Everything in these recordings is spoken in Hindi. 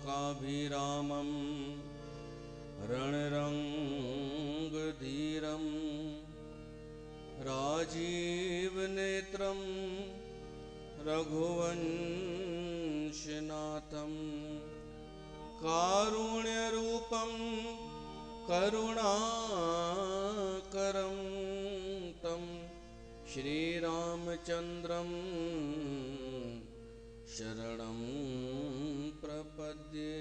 लोकाभिरामं रणरङ्गधीरं राजीवनेत्रं रघुवंशनाथं कारुण्यरूपं करुणाकरं तं श्रीरामचन्द्रं शरणं प्रपद्ये।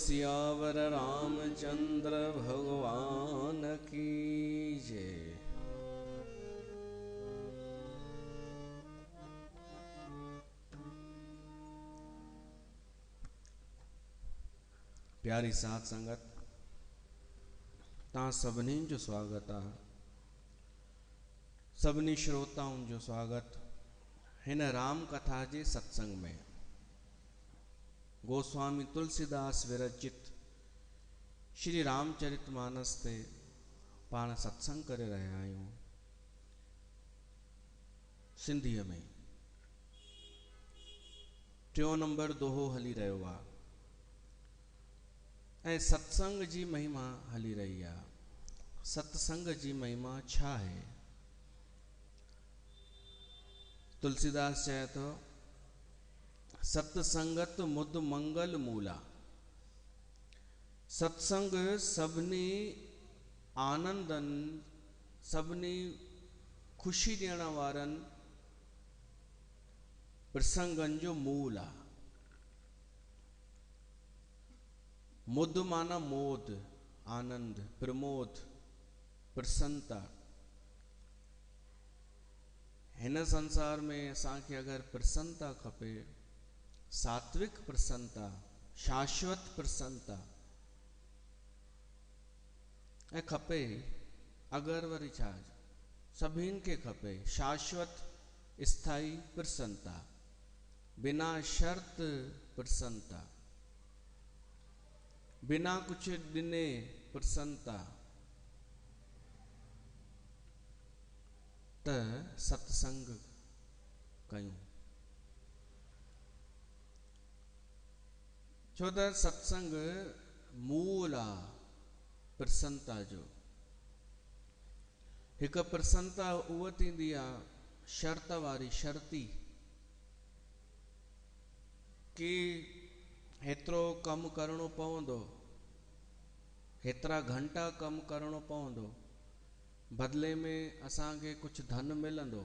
सियावर रामचंद्र भगवान की जय। प्यारी साथ संगत ता सबनी जो स्वागत आ सबनी श्रोताओं जो स्वागत हिन राम कथा जे सत्संग में। गोस्वामी तुलसीदास विरचित श्री रामचरितमानस ते पाण सत्संग करे रहिया आहियूं सिंधीअ में। टियों नंबर दोहो हली रहियो आहे ऐं सत्संग जी महिमा हली रही आहे। सत्संग जी महिमा छा है? तुलसीदास चए थो सत्संगत मुद मंगल मूला। सत्संग सभिनी आनंदनि, सभिनी ख़ुशी ॾियण वारनि प्रसंगनि जो मूल आहे। मुद माना मोद, आनंद, प्रमोद, प्रसन्नता। हिन संसार में असांखे अगरि प्रसन्नता खपे, सात्विक प्रसन्नता, शाश्वत प्रसन्नता ऐं खपे, अगरि वरी छा सभिनि खे खपे शाश्वत स्थाई प्रसन्नता, बिना शर्त प्रसन्नता, बिना कुछ ॾिने प्रसन्नता, त सत्संग कयूं। छो त सत्संग मूल आहे प्रसन्नता जो। हिकु प्रसन्नता उहा थींदी आहे शर्त वारी, शर्ती, कि हेतिरो कमु करिणो पवंदो, हेतिरा घंटा कमु करिणो पवंदो, बदिले में असांखे कुझु धन मिलंदो,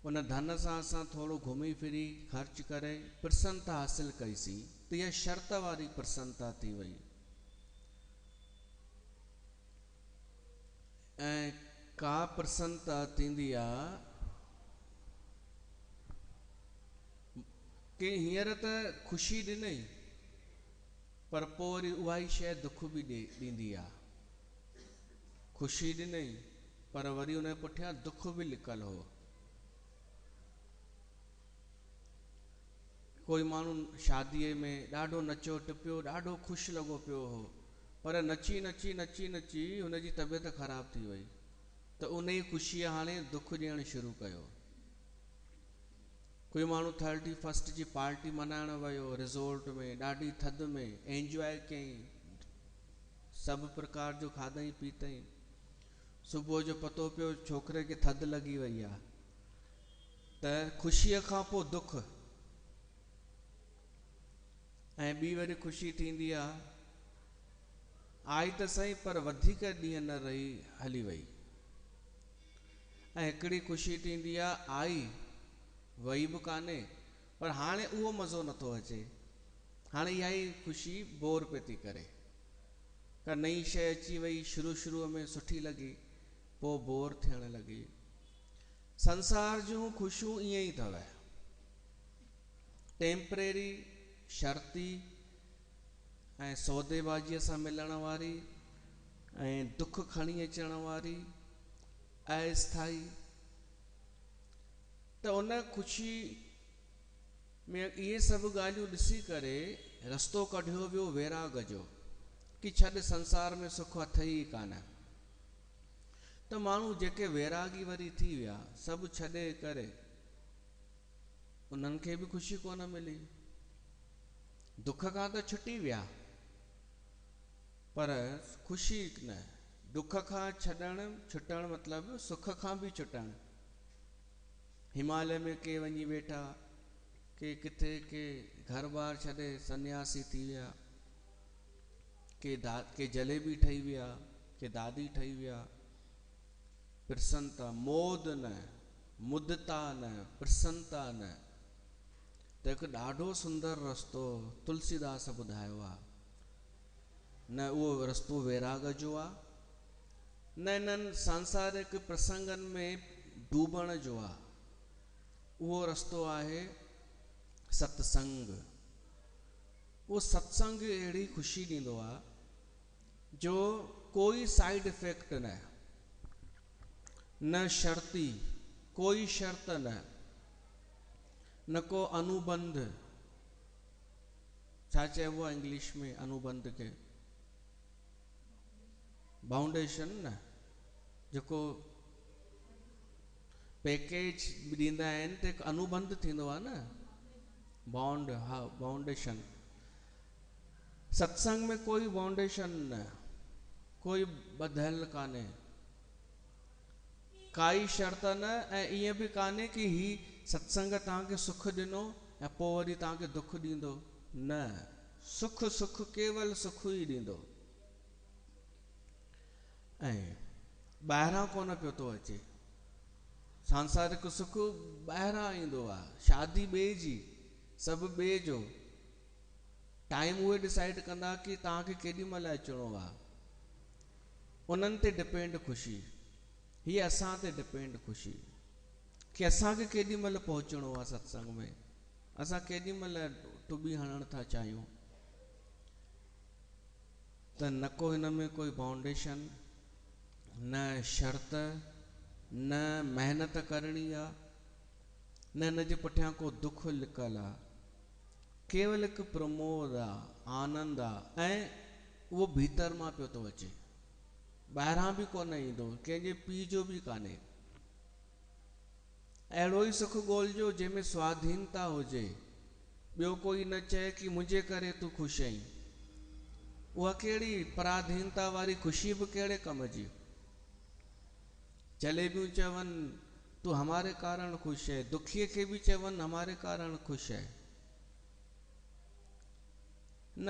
उन धन सां असां थोरो घुमी फिरी ख़र्च करे प्रसन्नता हासिल कईसीं, त इहा शर्त वारी प्रसन्नता थी वई। ऐं का प्रसन्नता थींदी आहे कि हींअर त ख़ुशी ॾिनई, पर पोइ वरी उहा ई शइ दुख बि ॾींदी आहे। ख़ुशी ॾिनई पर वरी उन जे पुठियां दुख बि लिकल हो। कोई माण्हू शादीअ में ॾाढो नचियो टिपियो, ॾाढो ख़ुशि लॻो पियो हो, पर नची नची नची नची हुनजी तबियत ख़राब थी वई, त उन ई ख़ुशीअ हाणे दुख ॾियणु शुरू कयो। कोई माण्हू 31 जी पार्टी मनाइण वियो रिज़ोर्ट में, ॾाढी थधि में एंजॉय कयईं, सभु प्रकार जो खाधई पीतई, सुबुह जो पतो पियो छोकिरे खे थधि लॻी वई आहे, त ख़ुशीअ खां पोइ दुख। ऐं ॿी वरी ख़ुशी थींदी आहे, आई त सही पर वधीक ॾींहं न रही, हली वई। ऐं हिकिड़ी ख़ुशी थींदी आहे, आई वई बि कान्हे पर हाणे उहो मज़ो नथो अचे, हाणे इहा ई ख़ुशी बोर पई थी करे। का नई शइ अची वई, शुरूअ में सुठी लॻी, पोइ बोर थियण लॻी। संसार जूं ख़ुशियूं ईअं ई अथव, टेम्परेरी, शर्ती ऐं सौदेबाजीअ सां मिलण वारी ऐं दुख खणी अचण वारी, अस्थाई। त उन ख़ुशी में इहे सभु ॻाल्हियूं ॾिसी करे रस्तो कढियो वियो वैराग जो, कि छॾ संसार में सुख अथई ई कान। त माण्हू जेके वैरागी वरी थी विया, सभु छॾे करे, उन्हनि खे बि ख़ुशी कोन मिली, दुख खां त छुटी विया पर ख़ुशी न। दुख खां छुटणु मतिलबु सुख खां बि छुटणु। हिमालय में के वञी वेठा, के किथे, के घर बार छॾे सन्यासी थी विया, के जलेबी ठही विया, के दादी ठही विया। प्रसन्नता, मोद न, मुदता न, प्रसन्नता न। त हिकु ॾाढो सुंदर रस्तो तुलसीदास ॿुधायो आहे। न उहो रस्तो वैराग जो आहे, न इन्हनि सांसारिक प्रसंगनि में डूबण जो आहे। उहो रस्तो आहे सत्संग। उहो सत्संग अहिड़ी ख़ुशी ॾींदो आहे जो कोई साइड इफेक्ट न, न शर्ती, कोई शर्त न, न को अनुबंध। छा चइबो आहे इंग्लिश में अनुबंध खे? बाउंडेशन न, जेको पैकेज ॾींदा आहिनि त हिकु अनुबंध थींदो आहे न, बॉन्ड। हा, बाउंडेशन। सत्संग में कोई बाउंडेशन न, कोई ॿधल कान्हे, काई शर्त न। ऐं ईअं बि कान्हे कि ही सत्संग तव्हांखे सुख ॾिनो ऐं पोइ वरी तव्हांखे दुख ॾींदो न, सुख सुख केवल सुख ई ॾींदो। ऐं ॿाहिरां कोन पियो थो अचे, सांसारिक सुख ॿाहिरां ईंदो आहे, शादी ॿिए जी, सभु ॿिए जो, टाइम उहे डिसाइड कंदा कि तव्हांखे केॾी महिल अचिणो आहे, उन्हनि ते डिपेंड ख़ुशी। हीअ असां ते डिपेंड ख़ुशी कि असांखे केॾी महिल पहुचणो आहे सत्संग में, असां केॾी महिल टुॿी हणणु था चाहियूं। त न को हिन में कोई बाउंडेशन, न शर्त, न महिनत करणी आहे, न हिन जे पुठियां को दुख लिकल आहे, केवल हिकु प्रमोद आहे, आनंद आहे, ऐं उहो भीतर मां पियो थो अचे, ॿाहिरां बि कोन ईंदो, कंहिंजे पीउ जो बि कान्हे। अहिड़ो ई सुख ॻोल्हिजो जंहिंमें स्वाधीनता हुजे, ॿियो कोई न चए कि मुंहिंजे करे तूं ख़ुशि आहीं। उहा कहिड़ी पराधीनता वारी ख़ुशी बि कहिड़े कम जी। जलेबियूं चवनि तूं हमारे कारण ख़ुशि है, दुखीअ खे बि चवनि हमारे कारण ख़ुशि है। न,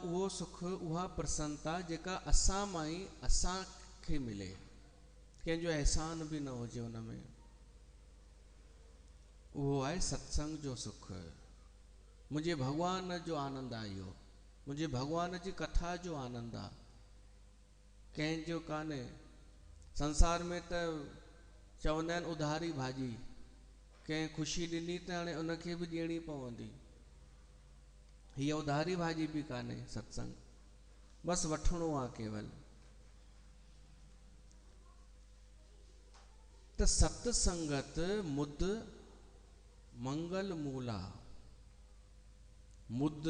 उहो सुख, उहा प्रसन्नता जेका असां मां ई असांखे मिले, कंहिंजो एहसान बि न हुजे हुन में, उहो आहे सत्संग जो सुख। मुंहिंजे भॻवान जो आनंद आहे इहो, मुंहिंजे भॻवान जी कथा जो आनंद आहे, कंहिंजो कान्हे। संसार में त चवंदा आहिनि उधारी भाॼी, कंहिं ख़ुशी ॾिनी त हाणे उनखे बि ॾियणी पवंदी। हीअ उधारी भाॼी बि कान्हे सत्संग, बसि वठिणो आहे केवल। त सत्संगत मुद मंगल मूला, मुद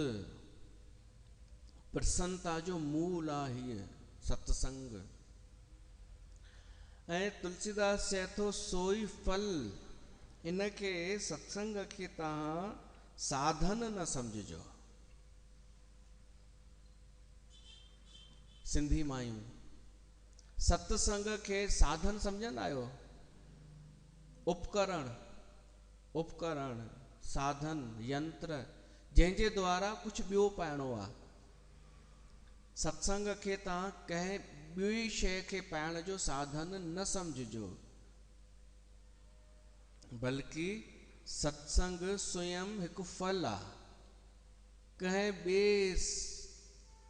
प्रसन्नता जो मूल आहे हीअ सत्संग। ऐं तुलसीदास चए थो सोई फल, इनखे सत्संग खे तव्हां साधन न सम्झिजो। सिंधी मायूं सत्संग खे साधन सम्झंदा आहियो, उपकरण, साधन, यंत्र, जंहिंजे द्वारा कुझु ॿियो पाइणो आहे। सत्संग खे तव्हां कंहिं ॿी शइ खे पाइण जो साधन न सम्झिजो, बल्कि सत्संग स्वयं हिकु फल आहे, कंहिं ॿिए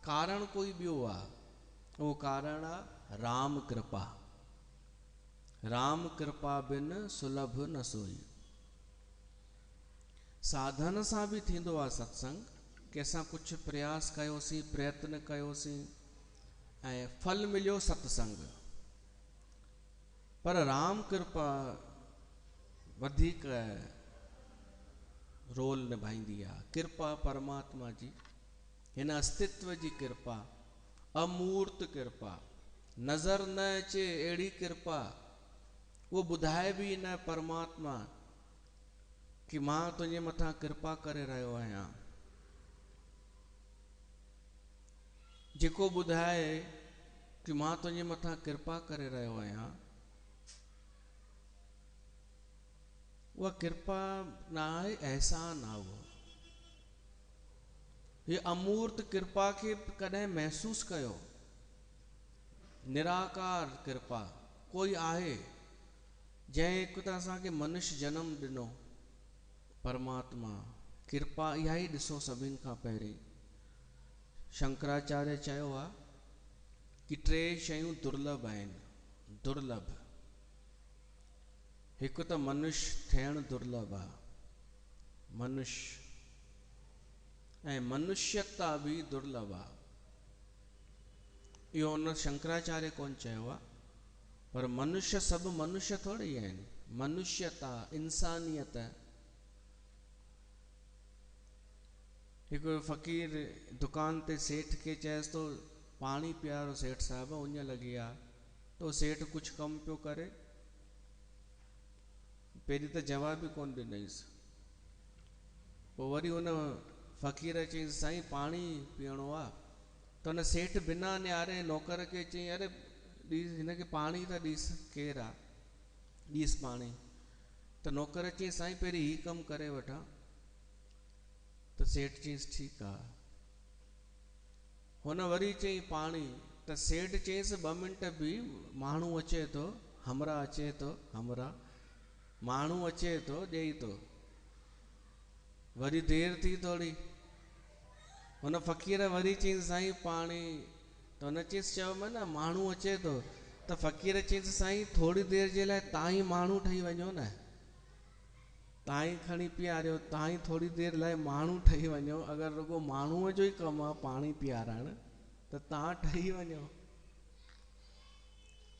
कारण कोई ॿियो आहे। उहो कारण आहे राम कृपा। राम कृपा बिन सुलभ न सोई। साधन सां बि थींदो आहे सत्संग, कि असां कुझु प्रयास कयोसीं, प्रयत्न कयोसीं ऐं फल मिलियो सत्संग। पर राम कृपा वधीक रोल निभाईंदी आहे। कृपा परमात्मा जी, हिन अस्तित्व जी कृपा, अमूर्त कृपा, नज़र न अचे अहिड़ी कृपा, उहो ॿुधाए बि न परमात्मा कि मां तुंहिंजे मथां कृपा करे रहियो आहियां। जेको ॿुधाए कि मां तुंहिंजे मथां कृपा करे रहियो आहियां, उहा कृपा न आहे, एहसान आहे उहो। हीअ अमूर्त कृपा खे कॾहिं महसूस कयो। निराकार कृपा कोई आहे जंहिं हिकु त असांखे मनुष्य जन्म ॾिनो, परमात्मा। कृपा इहा ई ॾिसो सभिनि खां पहिरीं। शंकराचार्य चयो आहे कि 3 शयूं दुर्लभ आहिनि, दुर्लभ। हिकु त मनुष्य थियणु दुर्लभ आहे, मनुष्य, ऐं मनुष्यता बि दुर्लभ आहे। इहो हुन शंकराचार्य कोन चयो आहे, पर मनुष्य सभु मनुष्य थोड़ी आहिनि। मनुष्यता, इंसानियत। हिकु फ़क़ीर दुकान ते सेठ खे चएसि थो पाणी पीआरो सेठ साहिब, उञ लॻी आहे। तो सेठ कुझु कमु पियो करे, पहिरीं त जवाब ई कोन ॾिनईसि। पोइ वरी हुन फ़क़ीर चयईंसि साईं पाणी पीअणो आहे। त हुन सेठ बिना निहारे नौकर खे चयईं अरे ॾीस हिनखे पाणी त ॾीस, केरु आहे, ॾीस पाणी। त नौकर चयईं साईं पहिरीं हीउ कमु करे वठां। त सेठ चयईंसि ठीकु आहे। हुन वरी चई पाणी, त सेठ चयईंसि 2 मिंट बि, माण्हू अचे थो, हमरा अचे थो, हमरा माण्हू अचे थो, ॾेई थो। वरी देरि थी थोड़ी, हुन फ़क़ीर वरी चयईंसि साईं पाणी, त हुन चयईंसि चयोमांइ न माण्हू अचे थो। त फ़क़ीर चयईंसि साईं थोड़ी देरि जे लाइ तव्हां ई माण्हू ठही वञो न, तव्हां ई खणी पीआरियो, तव्हां ई थोड़ी देरि लाइ माण्हू ठही वञो। अगरि रुॻो माण्हूअ जो ई कमु आहे पाणी पीआरणु, त तव्हां ठही वञो।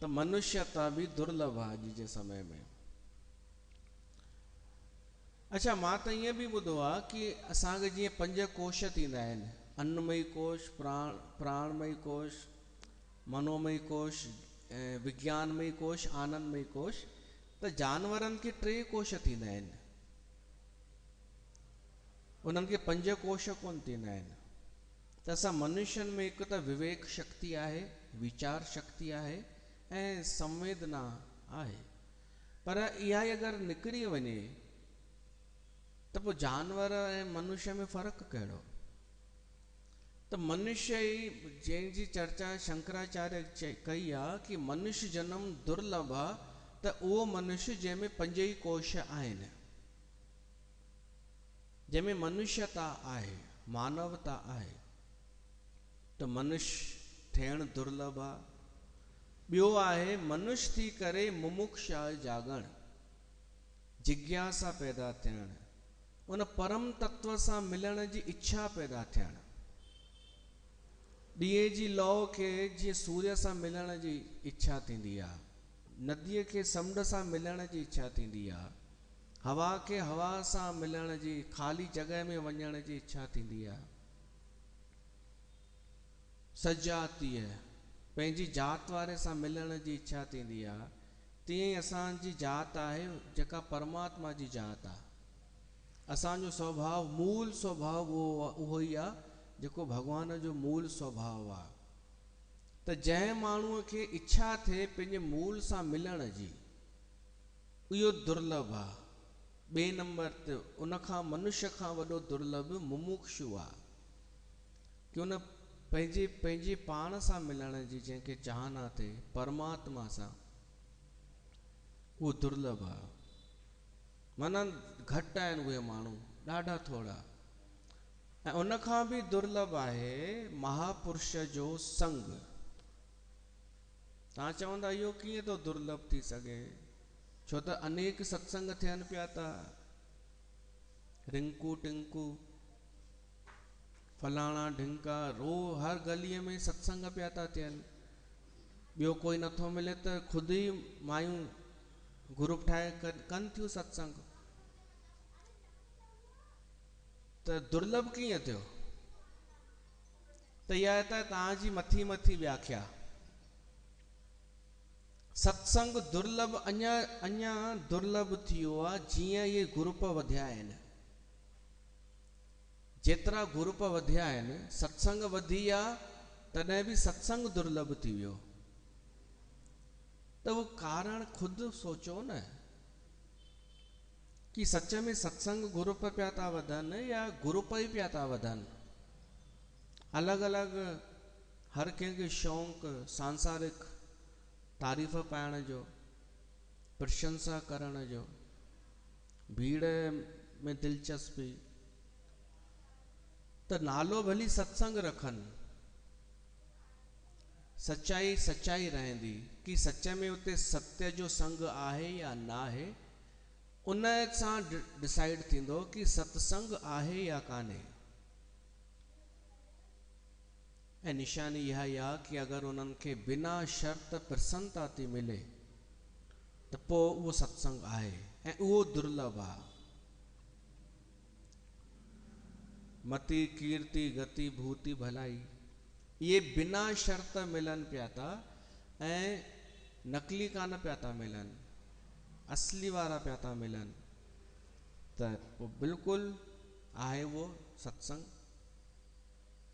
त मनुष्यता बि दुर्लभ आहे अॼु जे समय में। अच्छा, मां त ईअं बि ॿुधो आहे कि असांखे जीअं 5 कोश थींदा आहिनि, अन्नमयी कोश, प्राणमयी कोश, मनोमयी कोश, विज्ञानमयी कोश, आनंदमयी कोश। त जानवरनि खे 3 कोश थींदा आहिनि, उन्हनि खे 5 कोश कोन थींदा आहिनि। त असां मनुष्यनि में हिकु त विवेक शक्ति आहे, विचार शक्ति आहे ऐं संवेदना आहे। पर इहा ई अगरि निकिरी वञे त पोइ जानवर ऐं मनुष्य में फ़र्क़ु कहिड़ो? त मनुष्य ई, जंहिंजी चर्चा शंकराचार्य कई आहे कि मनुष्य जन्म दुर्लभ आहे, त उहो मनुष्य जंहिंमें 5 ई कोश आहिनि, जंहिंमें मनुष्यता आहे, मानवता आहे। त मनुष्य थियणु दुर्लभ आहे। ॿियो आहे मनुष्य थी करे मुमुक्षा जागण, जिज्ञासा पैदा थियण, उन परम तत्व सां मिलण जी इच्छा पैदा थियण। ॾींहं जी लौ खे जीअं सूर्य सां मिलण जी इच्छा थींदी आहे, नदीअ खे समुंड सां मिलण जी इच्छा थींदी आहे, हवा खे हवा सां मिलण जी, ख़ाली जॻह में वञण जी इच्छा थींदी आहे। सजातीअ, पंहिंजी जात वारे सां मिलण जी इच्छा थींदी आहे। तीअं ई असांजी जात आहे जेका परमात्मा जी जात आहे। असांजो स्वभाव, मूल स्वभाव उहो ई आहे जेको भॻवान जो मूल स्वभाव आहे। त जंहिं माण्हूअ खे इच्छा थिए पंहिंजे मूल सां मिलण जी, इहो दुर्लभ आहे। 2 नंबर ते उनखां, मनुष्य खां वॾो दुर्लभ मुमुक्षु आहे, कि उन पंहिंजे पाण सां मिलण जी जंहिंखे चाहना थिए, परमात्मा सां, उहो दुर्लभ आहे। माना घटि आहिनि उहे माण्हू, ॾाढा थोरा। ऐं उनखां बि दुर्लभ आहे महापुरुष जो संग। तव्हां चवंदा इहो कीअं थो दुर्लभ थी सघे? छो त अनेक सत्संग थियनि पिया था, रिंकू टिंकू, फलाणा ढिंका, हर गलीअ में सत्संग पिया था थियनि। ॿियो कोई नथो मिले त ख़ुदि ई मायूं ग्रुप ठाहे कनि थियूं सत्संग। त दुर्लभ कीअं थियो? त इहा त तव्हांजी मथी व्याख्या। सत्संग दुर्लभ अञा दुर्लभ थियो आहे जीअं इहे ग्रुप वधिया आहिनि। जेतिरा ग्रुप वधिया आहिनि, सत्संग वधी आहे, तॾहिं बि सत्संग दुर्लभ थी वियो। त उहो कारण खुदि सोचो न, कि सच में सत्संग ग्रुप पिया था वधनि या ग्रुप ई पिया था वधनि। अलॻि अलॻि हर कंहिंखे शौक़ु, सांसारिक तारीफ़ पाइण जो, प्रशंसा करण जो, भीड़ में दिलचस्पी। त नालो भली सत्संग रखनि, सच्चाई रहंदी कि सच में उते सत्य जो संग आहे या न आहे। उन सां डिसाइड थींदो कि सत्संग आहे या कान्हे। ऐं निशानी इहा ई आहे कि अगरि उन्हनि खे बिना शर्त प्रसन्नता थी मिले त पोइ उहो सत्संग आहे, ऐं उहो दुर्लभ आहे। मति, कीर्ति, गति, भूति, भलाई, इहे बिना शर्त मिलनि पिया था, ऐं नकली कान पिया था मिलनि, असली वारा पिया था मिलनि। त पोइ बिल्कुलु आहे उहो सत्संग,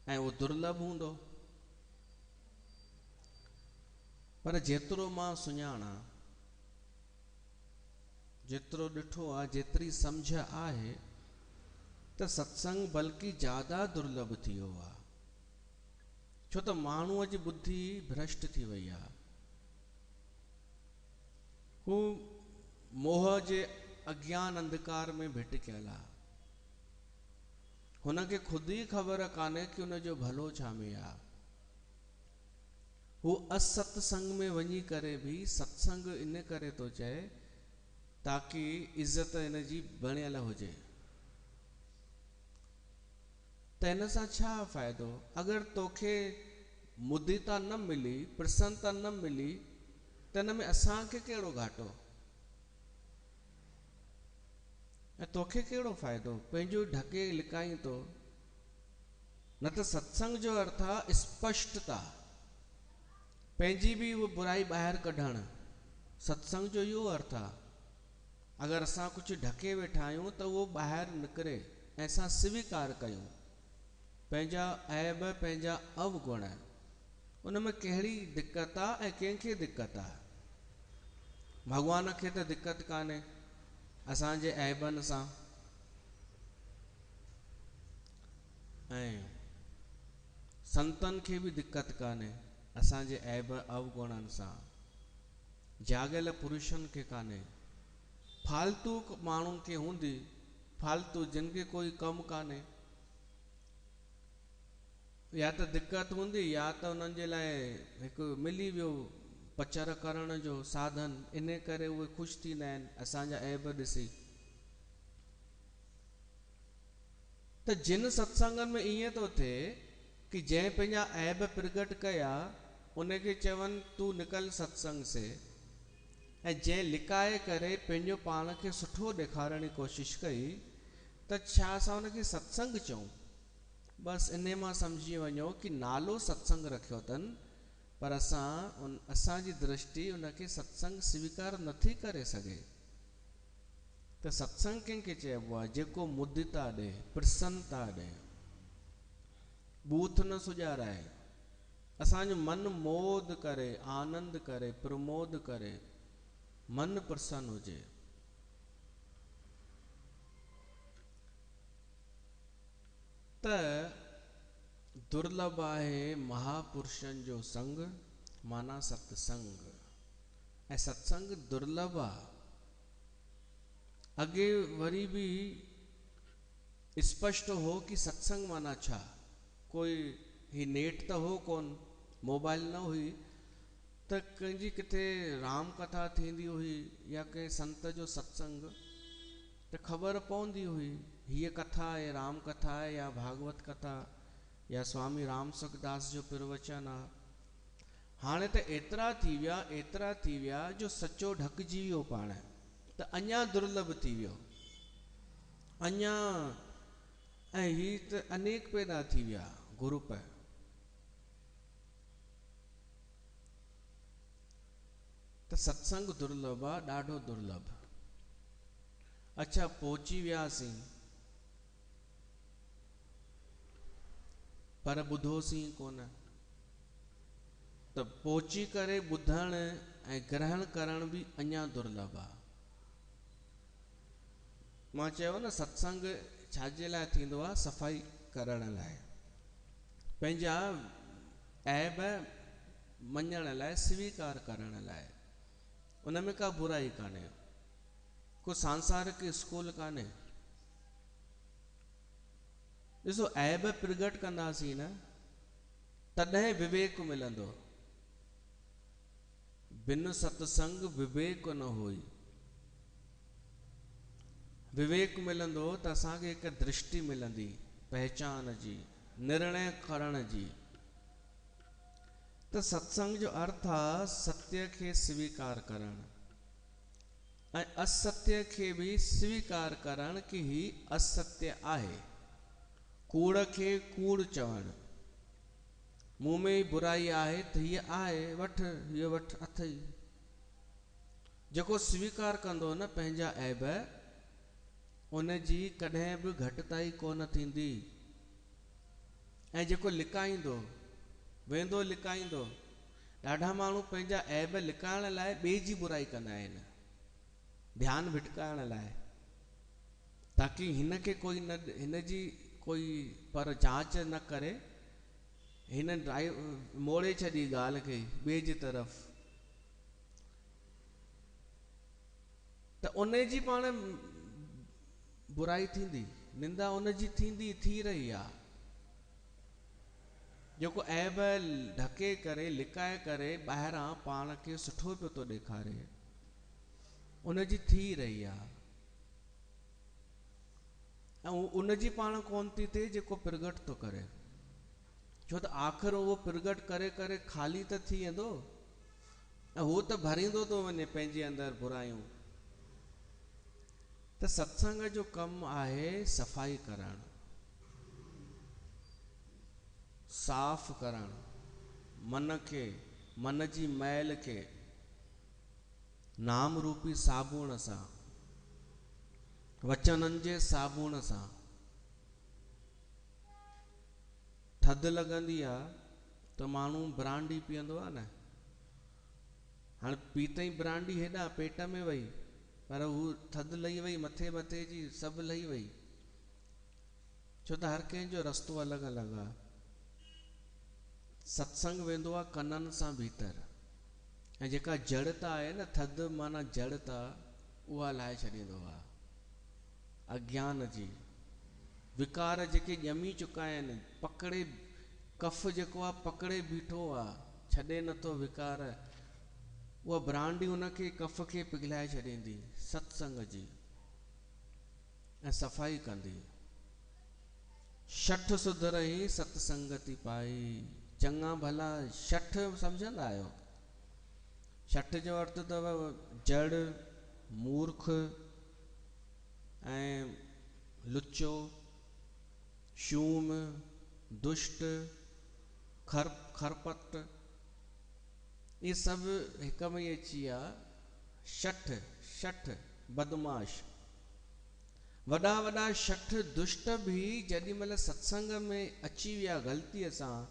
ऐं उहो दुर्लभ हूंदो। पर जेतिरो मां सुञाणा, जेतिरो ॾिठो आहे, जेतिरी सम्झ आहे, त सत्संग बल्कि ज़्यादा दुर्लभ थी वियो आहे। छो त माण्हूअ जी बुद्धि भ्रष्ट थी वई आहे। हू मोह जे अज्ञान अंधकार में भिटकियल आहे। हुनखे खुद ही ख़बर कान्हे कि हुनजो भलो छा में आहे। हू असत्संग में वञी करे भी सत्संग इन करे तो चए ताकि इज्जत इन जी बणियल हुजे। त इन सां छा फ़ाइदो? अगर तोखे मुदिता न मिली, प्रसन्नता न मिली, त इन में असांखे कहिड़ो घाटो ऐं तोखे कहिड़ो फ़ाइदो? पंहिंजो ढके लिकाई तो। न त सत्संग जो अर्थ आहे स्पष्टता, पंहिंजी भी वो बुराई ॿाहिरि कढणु। सत्संग जो इहो अर्थ आहे। अगर असां कुछ ढके वेठा आहियूं त उहो ॿाहिरि निकिरे ऐं असां स्वीकार कयूं पंहिंजा ऐब, पंहिंजा अवगुण। उन में कहिड़ी दिक़त आहे ऐं कंहिंखे दिक़त आहे? भॻवान खे त दिक़त कान्हे असांजे ऐबनि सां, ऐं संतनि खे भी दिक़त कान्हे असांजे ऐब अवगुणनि सां। जाॻियल पुरुषनि खे कान्हे। फालतू माण्हुनि खे हूंदी, फालतू जिन खे कोई कमु कान्हे, या त दिक़त हूंदी या त उन्हनि जे लाइ हिकु मिली वियो पचर करण जो साधन। इन करे उहे ख़ुशि थींदा आहिनि असांजा ऐब ॾिसी। त जिन सत्संगनि में ईअं तो थिए कि जंहिं पंहिंजा ऐब प्रगट कया उनखे चवनि तूं निकल सत्संग से, ऐं जंहिं लिकाए करे पंहिंजो पाण खे सुठो ॾेखारण जी कोशिश कई त छा असां उनखे सत्संग चऊं? बस इन मां सम्झी वञो कि नालो सत्संग रखियो अथनि, पर असांजी दृष्टि उनखे सत्संग स्वीकार नथी करे सघे। त सत्संग कंहिंखे चइबो आहे? जेको मुदिता ॾे, प्रसन्नता ॾे, बूथ न सुॼाराए, असांजो मन मोद करे, आनंद करे, प्रमोद करे, मन प्रसन्न हुजे। त दुर्लभ आहे महापुरुषनि जो संग, माना सत्संग। ऐं सत्संग दुर्लभ आहे। अॻे वरी भी स्पष्ट हो कि सत्संग माना छा। कोई ही नेट त हो कोन, मोबाइल न हुई, त कंहिंजी किथे राम कथा थींदी हुई या कंहिं संत जो सत्संग त ख़बर पवंदी हुई हीअ कथा आहे, राम कथा आहे या भागवत कथा या स्वामी राम सुखदास जो प्रवचन आहे। हाणे त एतिरा थी विया जो सचो ढकिजी वियो पाण, त अञा दुर्लभ थी वियो। अञा ऐं ही त अनेक पैदा थी विया ग्रुप। त सत्संग दुर्लभ आहे, ॾाढो दुर्लभ। अच्छा पहुची वियासीं पर ॿुधोसीं कोन। त पहुची करे ॿुधण ऐं ग्रहण करण भी अञा दुर्लभ आहे। मां चयो न सत्संग छाजे लाइ थींदो आहे? सफ़ाई करण लाइ, पंहिंजा ऐब मञण लाइ, स्वीकार करण लाइ। उन में का बुराई कान्हे। को सांसारिक स्कूल कान्हे। ॾिसो ऐब प्रगट कंदासीं न तॾहिं विवेक मिलंदो। बिन सत्संग विवेक न होई। विवेक मिलंदो त असांखे हिकु दृष्टि मिलंदी पहचान जी, निर्णय करण जी। त सत्संग जो अर्थ आहे सत्य खे स्वीकार करण ऐं असत्य खे भी स्वीकार करण कि ही असत्य आहे। कूड़ खे कूड़ चवण, मुंह में बुराई आहे त हीअ आहे, वठ हीअ वठ अथई। जेको स्वीकार कंदो न पंहिंजा ऐब, उन जी कॾहिं बि घटिताई कोन थींदी। ऐं जेको लिकाईंदो वेंदो लिकाईंदो, ॾाढा माण्हू पंहिंजा ऐब लिकाइण लाइ ॿिए जी बुराई कंदा आहिनि, ध्यानु भिटकाइण लाइ। ताकि हिन के कोई न हिन जी कोई पर जांच न करे, हिन मोड़े छॾी ॻाल्हि खे ॿिए जी तरफ़, त उन जी पाण बुराई थींदी, निंदा उन जी थींदी, थी रही आहे। जेको ऐब ढके करे लिकाए करे ॿाहिरां पाण खे सुठो पियो थो ॾेखारे, उन जी थी रही आहे। ऐं उन जी पाण कोन थी थिए जेको प्रगट थो करे, छो त आख़िर उहो प्रगट करे करे ख़ाली त थी वेंदो, ऐं हू त भरींदो थो वञे पंहिंजे अंदरि बुरायूं। त सत्संग जो कमु आहे सफ़ाई करणु, साफ़ करणु, मन खे, मन जी मैल खे नाम रूपी साबुण सां, वचननि जे साबुण सां। थधि लॻंदी आहे त माण्हू ब्रांडी पीअंदो आहे न, हाणे पीतई ब्रांडी हेॾा पेट में वई, पर हू थधि लही वई मथे मथे जी, सभु लही वई, छो त हर कंहिंजो रस्तो अलॻि अलॻि आहे। सत्संग वेंदो आहे कननि सां भीतर, ऐं जेका जड़ता आहे न, थधि माना जड़ता, उहा लाहे छॾींदो आहे। अज्ञान जी विकार जेके ॼमी चुका आहिनि, पकड़े कफ जेको आहे पकड़े बीठो आहे, छॾे नथो विकार, उहा ब्रांडी उनखे कफ खे पिघलाए छॾींदी सत्संग जी, ऐं सफ़ाई कंदी। शठ सुधरई सत्संगति पाई, चङा भला शठ सम्झंदा आहियो? शठ जो अर्थ अथव जड़, मूर्ख ऐं लुचो, शूम, दुष्ट, खरपत, ये सभु हिक में ई अची विया। शठ, शठ बदमाश, वॾा वॾा शठ दुष्ट बि जेॾी महिल सत्संग में अची विया ग़लतीअ सां,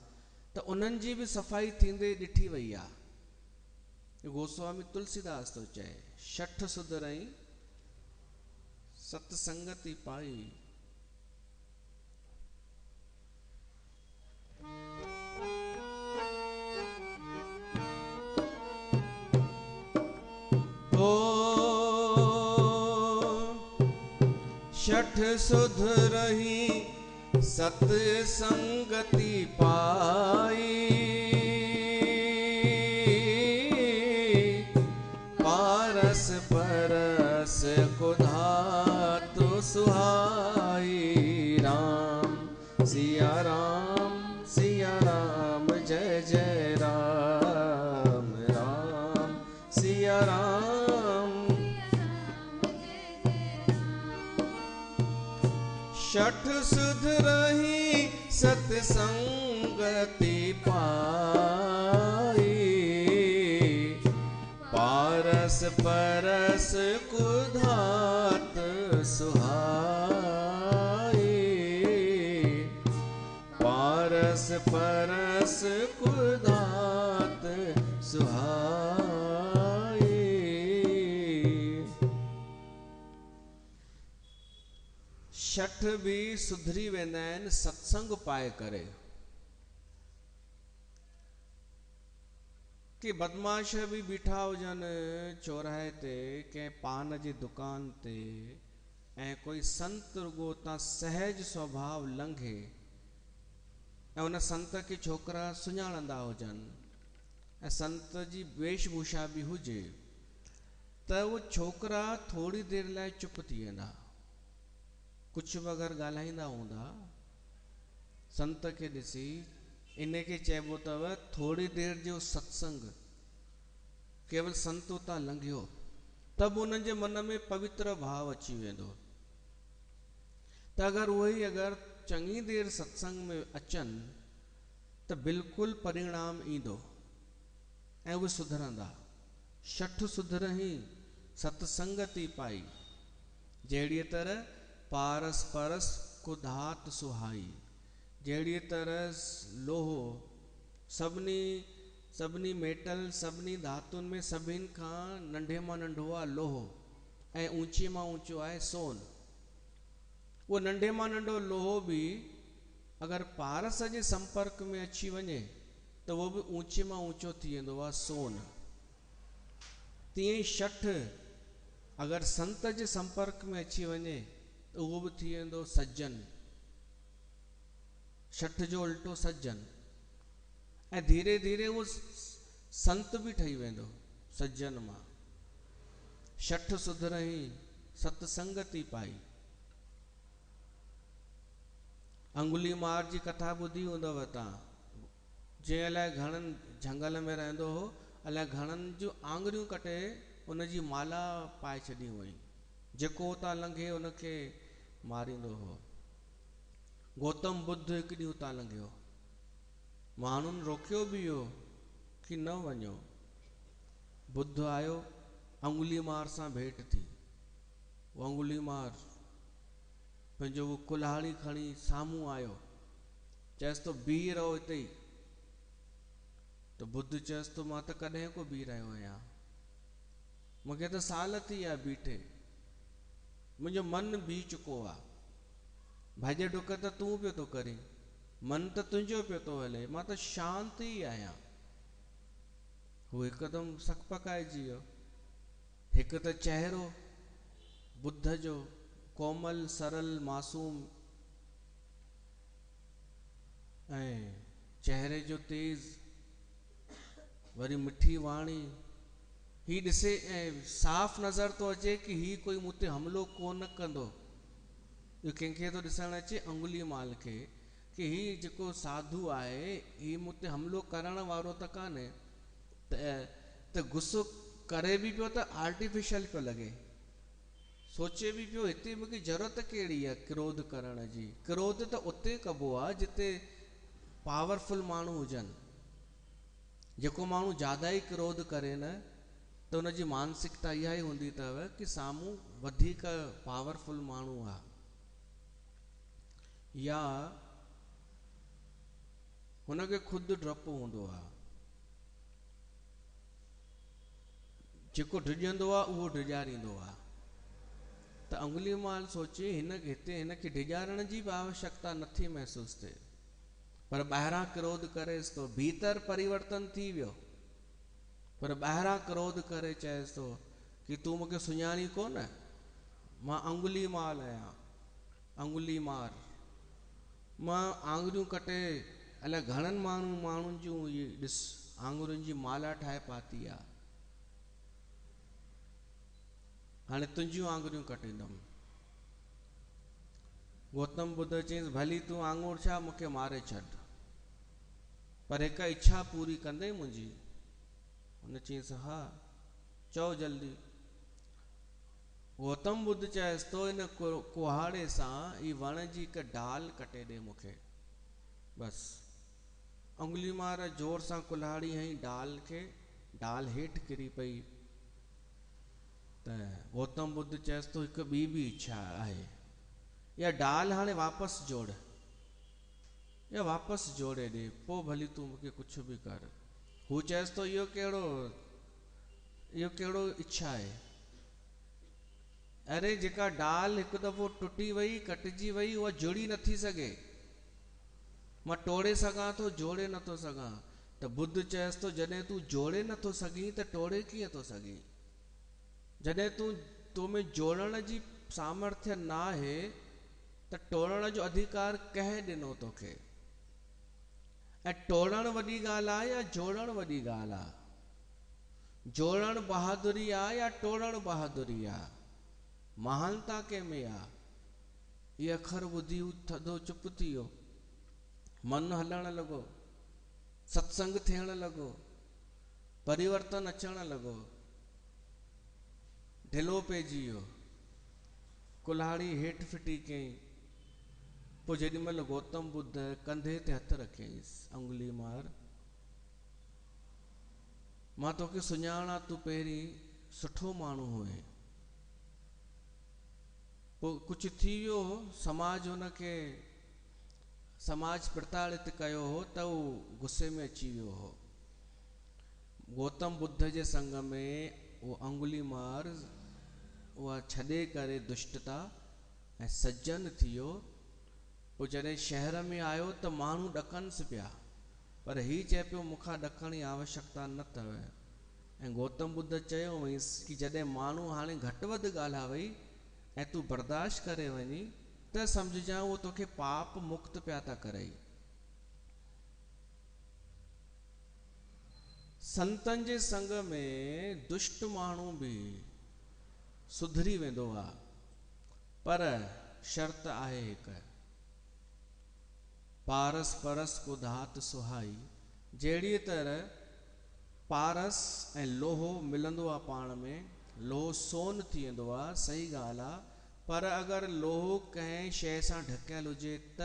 त उन्हनि जी बि सफ़ाई थींदे ॾिठी वई आहे। गोस्वामी तुलसीदास थो चए, शठ सुधरई सत्संगति पाई। शठ सुधरई सत्संगति पाई, पारस परस को धातु सुहाई। राम सिया राम जय जय राम, राम सिया राम। शठ सुधरई सत्संगति पाई, पारस परस कुधात सुहाई, पारस परस कुधात सुहाई। शठ भी सुधरी वेंदा आहिनि सत्संग पाए करे, कि बदमाश भी बीठा हुजनि चौराहे ते, कंहिं पान जी दुकान ते, ऐं कोई संत रुगो तां सहज स्वभाव लंघे, ऐं उन संत खे छोकिरा सुञाणंदा हुजनि, ऐं संत जी वेशभूषा भी हुजे, त उहो छोकिरा थोड़ी देर लाइ चुप थी वेंदा। कुछ बि अगरि ॻाल्हाईंदा हूंदा संत खे ॾिसी, इन खे चइबो अथव थोड़ी देर जो सत्संग। केवल संत उतां लंघियो त बि उन्हनि जे मन में पवित्र भाव अची वेंदो। त अगरि उहे अगरि चङी देर सत्संग में अचनि त बिल्कुलु परिणाम ईंदो ऐं उहे सुधरंदा। शठ सुधरई सत्संगति पाई, जहिड़ीअ तरह पारस परस कुधात सुहाई, जहिड़ीअ तरह लोहो सभिनी मेटल, सभिनी धातुनि में सभिनि खां नंढे मां नंढो आहे लोहो, ऐं ऊंचे मां ऊंचो आहे सोन। वो नंढे मां नंढो लोहो भी अगर पारस जे संपर्क में अची वञे तो वो भी ऊंचे मां ऊंचो थी वेंदो आहे सोन। तीअं ई शठ अगर संत जे संपर्क में अची वञे तो वो भी थी वेंदो सज्जन। शठ जो उल्टो सज्जन। ऐं धीरे धीरे वो संत भी ठही वेंदो सज्जन मां। शठ सुधरई सतसंगति पाई। अंगुलीमाल जी कथा ॿुधी हूंदव तव्हां, जंहिं अलाए घणनि झंगल में रहंदो हो, अलाए घणनि जूं आङुरियूं कटे उनजी माला पाए छॾी हुई। जेको उतां लंघे उनखे मारींदो हो। गौतम बुद्ध हिकु ॾींहुं उतां लंघियो, माण्हुनि रोकियो बि हो कि न वञो। बुद्ध आयो, अंगुलीमार सां भेंट थी। वो अंगुलीमार पंहिंजो वो कुल्हाड़ी खणी साम्हूं आयो, चएसि तो बीह रहो हिते ई। तो बुद्ध चएसि तो मां त कॾहिं को बीह रहियो आहियां, मूंखे त साल थी विया बीठे, मुंहिंजो मन बीह चुको आहे। भॼ डुक त तूं पियो थो करीं, मन त तुंहिंजो पियो थो हले, मां त शांत ई आहियां। हू हिकदमि सकपकाइजी वियो। हिकु त चहिरो बुद्ध जो कोमल सरल मासूम, ऐं चेहरे जो तेज, वरी मिठी वाणी। ही ॾिसे ऐं साफ़ नज़र तो अचे कि ही कोई मूं ते हमलो कोन कंदो। इहो कंहिंखे थो ॾिसण अचे अंगुलीमाल खे कि ही जेको साधु आहे ही मूं ते हमलो करण वारो त कान्हे। त गुस्सो करे बि पियो त आर्टिफिशियल पियो लॻे। सोचे बि पियो हिते मूंखे ज़रूरत कहिड़ी आहे क्रोध करण जी। क्रोध त उते कबो आहे जिते पावरफुल माण्हू हुजनि। जेको माण्हू ज्यादा ई क्रोध करे न त उनजी मानसिकता इहा ई हूंदी अथव कि साम्हूं वधीक पावरफुल माण्हू आहे, या हुनखे खुदि डपु हूंदो आहे। जेको डिॼंदो आहे उहो डिॼारींदो आहे। त अंगुलीमाल सोचे हिनखे डिॼारण जी बि आवश्यकता नथी महसूस थिए, पर ॿाहिरां क्रोध करेसि तो, भीतर परिवर्तन थी वियो, पर ॿाहिरां क्रोध करे चएसि तो कि तूं मूंखे सुञाणी कोन, मां अंगुलीमाल आहियां, अंगुलीमार। मां आङुरियूं कटे अलाए घणनि माण्हुनि जूं इहे ॾिस आङुरियुनि जी माला ठाहे पाती आहे, हाणे तुंहिंजियूं आङुरियूं कटींदुमि। गौतम बुद्ध चयईंसि भली तूं आङुर छा मूंखे मारे छॾ, पर हिकु इच्छा पूरी कंदे मुंहिंजी। हुन चयईंसि हा चओ जल्दी। गौतम बुद्ध चएसि तो इन कुहाड़े सां ई वण जी हिकु डाल कटे ॾे मूंखे, बसि। अंगुलीमार जोर सां कुल्हाड़ी हई डाल खे, डाल हेठि किरी पई। त गौतम बुद्ध चएसि तो हिकु ॿी बि इच्छा आहे, या डाल हाणे वापसि जोड़, या वापसि जोड़े ॾे, पोइ भली तूं मूंखे कुझु बि कर। हू चएसि तो इहो कहिड़ो इच्छा आहे? अरे जेका डाल हिकु दफ़ो टुटी वई, कटिजी वई, उहा जुड़ी नथी सघे। मां तोड़े सघां थो, जोड़े नथो सघां। त बुद्ध चएसि तो जॾहिं तूं जोड़े नथो सघीं त टोड़े कीअं थो सघीं? जॾहिं तो में जोड़ण जी सामर्थ्य न आहे त टोड़ण जो अधिकार कंहिं ॾिनो तोखे? ऐं टोड़ण वॾी ॻाल्हि आहे या जोड़ण वॾी ॻाल्हि आहे? जोड़ण बहादुरी आहे या टोड़ण बहादुरी आहे? महानता कंहिंमें आहे? इहे अखर ॿुधी थधो चुप थी वियो, मन हलण लॻो, सत्संग थियण लॻो, परिवर्तन अचण लॻो, ढिलो पइजी वियो। कुल्हाड़ी हेठि फिटी कयईं। पोइ जेॾी महिल गौतम बुद्ध कंधे ते हथु रखियईंसि, अंगुलीमार मां तोखे सुञाणा, तूं पहिरीं सुठो माण्हू हुए। पोइ कुझु थी वियो, समाज प्रताड़ित कयो हो त उहो गुस्से में अची वियो हो। गौतम बुद्ध जे संग में वो अंगुलीमार उहा छॾे करे दुष्टता ऐं सज्जन थियो। पोइ जॾहिं शहर में आयो त माण्हू ॾकनिसि पिया, पर ही चए पियो मूंखां ॾकण जी आवश्यकता न अथव। ऐं गौतम बुद्ध चयो हुईंसि कि जॾहिं माण्हू हाणे घटि वधि ॻाल्हावई ऐं तूं बर्दाश्त करे वञी त सम्झजां उहो तोखे पाप मुक्त पिया था करई। संतनि जे संग में दुष्ट माण्हू बि सुधरी वेंदो आहे, पर शर्त आहे हिकु, पारस परस को धात सुहाई। जहिड़ी तरह पारस ऐं लोहो मिलंदो आहे पाण में, लोहो सोन थी वेंदो आहे, सही ॻाल्हि आहे, पर अगरि लोहो कंहिं शइ सां ढकियल हुजे त,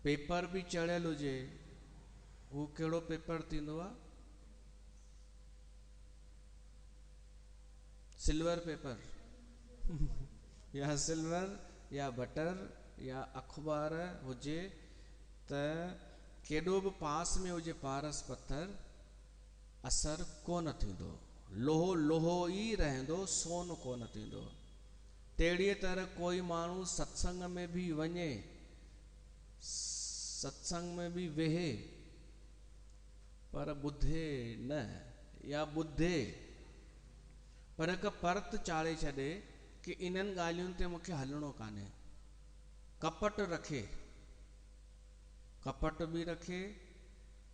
पेपर बि चढ़ियल हुजे, हू कहिड़ो पेपर थींदो आहे? सिल्वर पेपर या सिल्वर या बटर या अखबार हुजे त केॾो बि पास में हुजे पारस पत्थर, असर कोन थींदो, लोहो लोहो ई रहंदो, सोन कोन थींदो। तहिड़ीअ तरह कोई माण्हू सत्संग में बि वञे, सत्संग में बि वेहे, पर ॿुधे न, या ॿुधे पर हिकु परत चाढ़े छॾे कि इन्हनि ॻाल्हियुनि ते मूंखे हलणो कान्हे, कपट रखे, कपट बि रखे,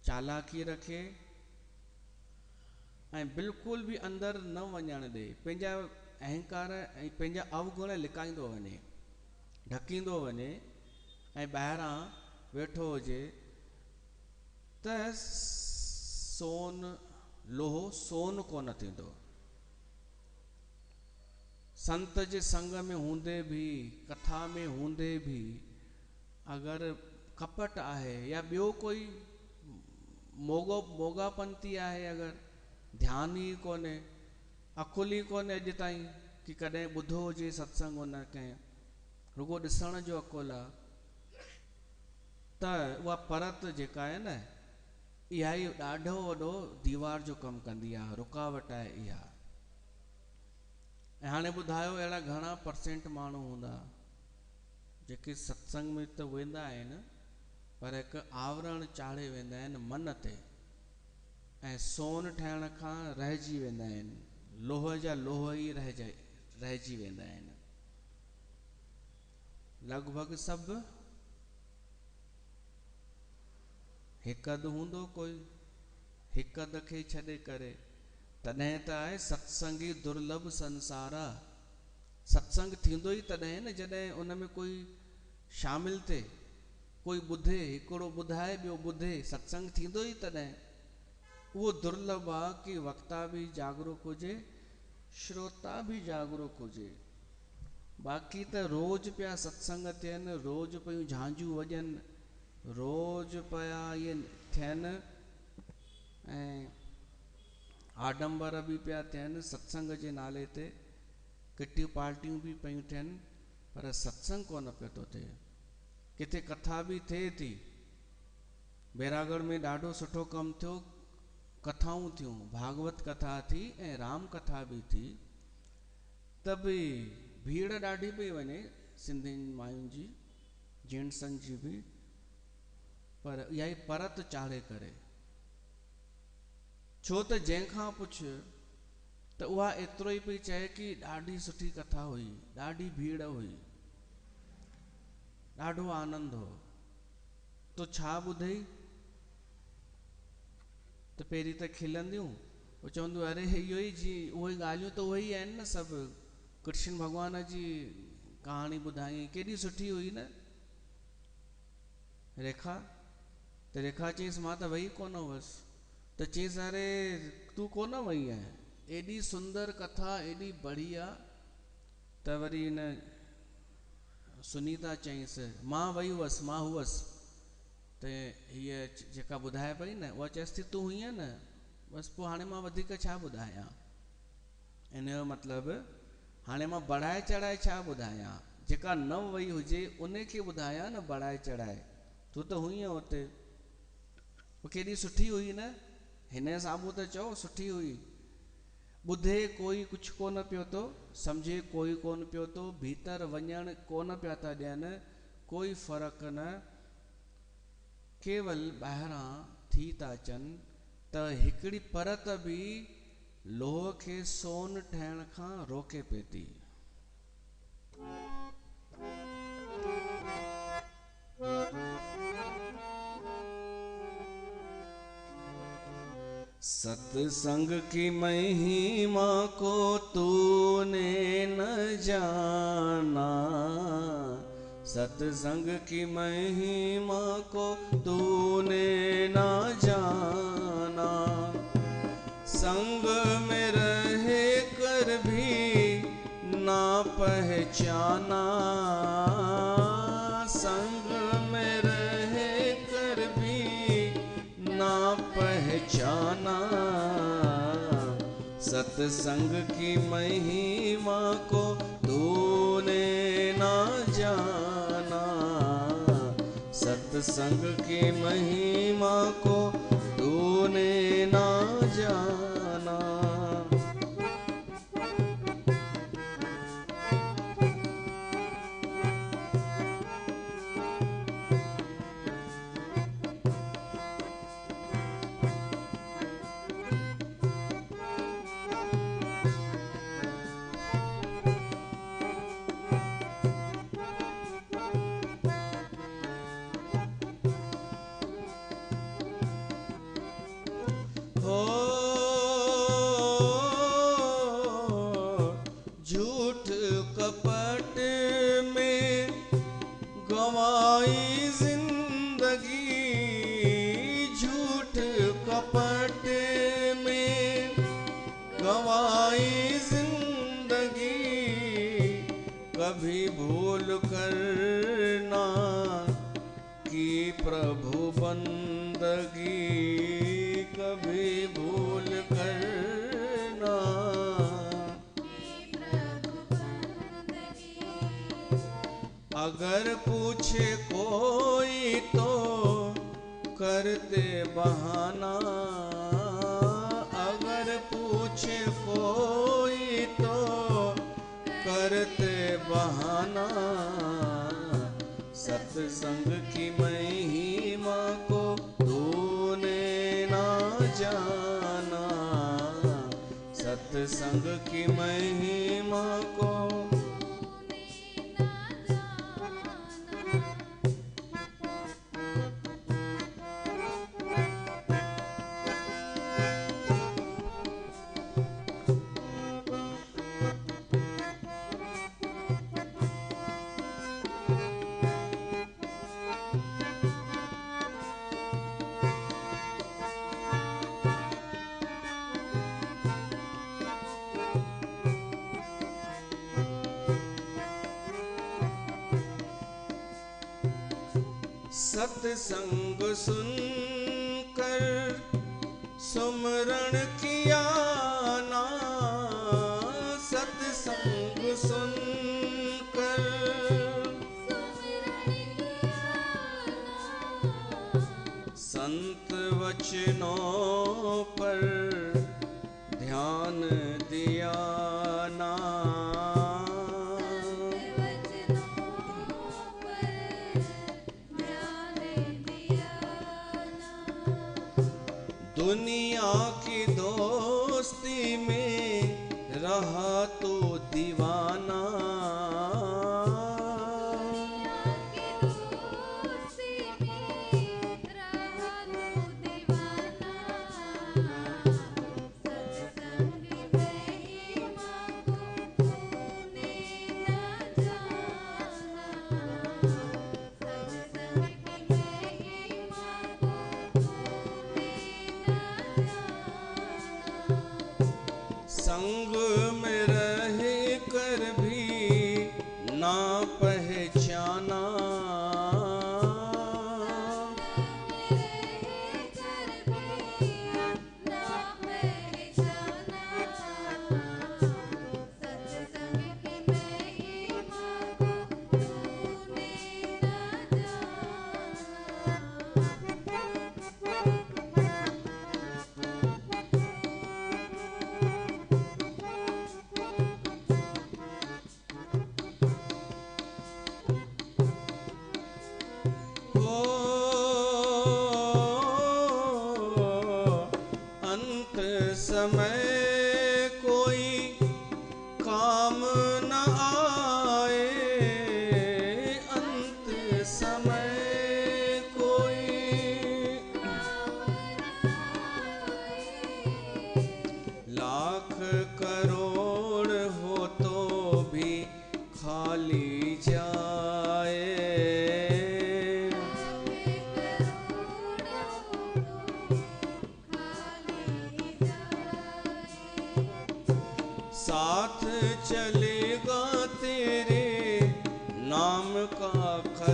चालाकी रखे, ऐं बिल्कुलु बि अंदरि न वञण ॾे, पंहिंजा अहंकार ऐं पंहिंजा अवगुण लिकाईंदो वञे, ढकींदो वञे, ऐं ॿाहिरां वेठो हुजे त सोन लोहो सोन कोन थींदो। संत जे संग में हूंदे भी, कथा में हूंदे भी अगरि कपट आहे या ॿियो कोई मोगापंती आहे, अगरि ध्यानु ई कोन्हे, अकुल ई कोन्हे अॼु ताईं कि कॾहिं ॿुधो हुजे सत्संग हुन कंहिं, रुगो ॾिसण जो अकुल आहे, त उहा परत जेका आहे न, इहा ई ॾाढो वॾो दीवार जो कमु कंदी आहे, रुकावट आहे इहा। ऐं हाणे ॿुधायो अहिड़ा घणा परसेंट माण्हू हूंदा जेके सत्संग में त वेंदा आहिनि, पर हिकु आवरण चाढ़े वेंदा आहिनि मन ते, ऐं सोन ठहिण खां रहिजी वेंदा आहिनि, लोह जा लोह ई रहिजी वेंदा आहिनि। लॻभॻि सभु हिकु अधु हूंदो कोई, हिकु अधु खे छॾे करे, तॾहिं त आहे सत्संगी दुर्लभ संसार आहे। सत्संग थींदो ई तॾहिं न जॾहिं उन में कोई शामिल थिए, कोई ॿुधे, हिकिड़ो ॿुधाए ॿियो ॿुधे, सत्संग थींदो ई तॾहिं। उहो दुर्लभ आहे कि वक्ता बि जागरूक हुजे, श्रोता बि जागरूक हुजे। बाक़ी त रोज़ पिया सत्संग थियनि, रोज़ पियूं झांझूं वॼनि, रोज़ पिया इहे थियनि, ऐं आडंबर बि पिया थियनि सत्संग जे नाले ते, किटियूं पार्टियूं बि पियूं थियनि, पर सत्संग कोन पियो थो थिए। किथे कथा बि थिए थी, बैरागढ़ में ॾाढो सुठो कमु थियो, कथाऊं थियूं, भागवत कथा थी ऐं राम कथा बि थी, त बि भीड़ ॾाढी पई वञे, सिंधियुनि मायुनि जी, जेंट्सनि जी बि, पर इहा ई परत चाढ़े करे। छो त जंहिंखां पुछ त उहा एतिरो ई पई चए कि ॾाढी सुठी कथा हुई, ॾाढी भीड़ हुई, ॾाढो आनंद हो। तो छा ॿुधई? त पहिरीं त खिलंदियूं, पोइ चवंदियूं अरे इहो ई जी, उहे ॻाल्हियूं त उहे ई आहिनि न सभु, कृष्ण भॻवान जी कहाणी ॿुधाई, केॾी सुठी हुई न। रेखा, त रेखा चईंसि मां त वेई कोन हुअसि, त चईंसि अरे तूं कोन वई आहीं, एॾी सुंदर कथा, एॾी बढ़िया। त वरी हिन सुनीता चईंसि मां वई हुअसि, मां हुअसि, त हीअ जेका ॿुधाए पई न, उहा चएसि थी तूं हुईअं न, बसि पोइ हाणे मां वधीक छा ॿुधायां। इन जो मतिलबु हाणे मां बढ़ाए चढ़ाए छा ॿुधायां, जेका न वई हुजे उन खे ॿुधायां न बढ़ाए चढ़ाए, तूं त हुईअं हुते, पोइ केॾी सुठी हुई न, हिन साम्हूं त चओ सुठी हुई। ॿुधे कोई कुछ कोन पियो तो, समझे कोई कोन पियो तो, भीतर वञण कोन पिया था ॾियनि, कोई फ़र्क़ न, केवल ॿाहिरां थी था अचनि त हिकिड़ी परत बि लोह खे सोन ठहिण खां रोके पई थी। सत्संग की महिमा को तूने न जाना, सत्संग की महिमा को तूने न जाना, संग में रहे कर भी ना पहचाना, संग में रहे कर भी ना पहचाना, सत्संग की महिमा को तूने ना जाना, सत्संग की महिमा को तूने ना जाना। झूठ कपट में गंवाई जिंदगी, झूठ कपट में गंवाई जिंदगी, कभी भूल करना कि प्रभु बंदगी, कभी भूल करना अगर पूछे कोई तो करते बहाना, अगर पूछे कोई तो करते बहाना, सत्संग की महिमा को तूने ना जाना, सत्संग की महिमा को सत्संग सुनकर सुमरण किया ना, सत्संग सुनकर संत वचनों पर ध्यान दिया ना, दुनिया की दोस्ती में रहा तो दीवाना, संग में रहे कर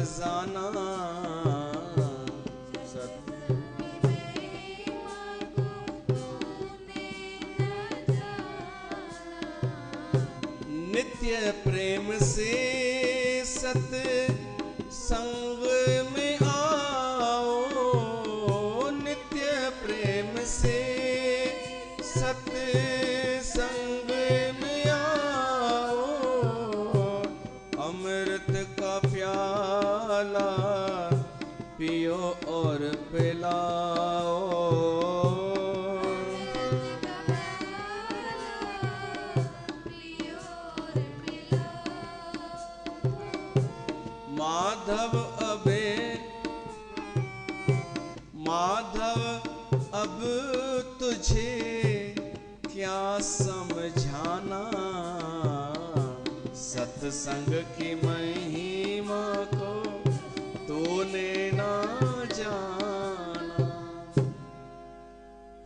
खजाना। नित्य प्रेम से सत संग में आओ, नित्य प्रेम से सत संग में आओ, अमृत का प्याला पियो और पिलाओ। माधव अबे माधव अब तुझे क्या समझाना, सत्संग की महिमा को तूने ना जाना।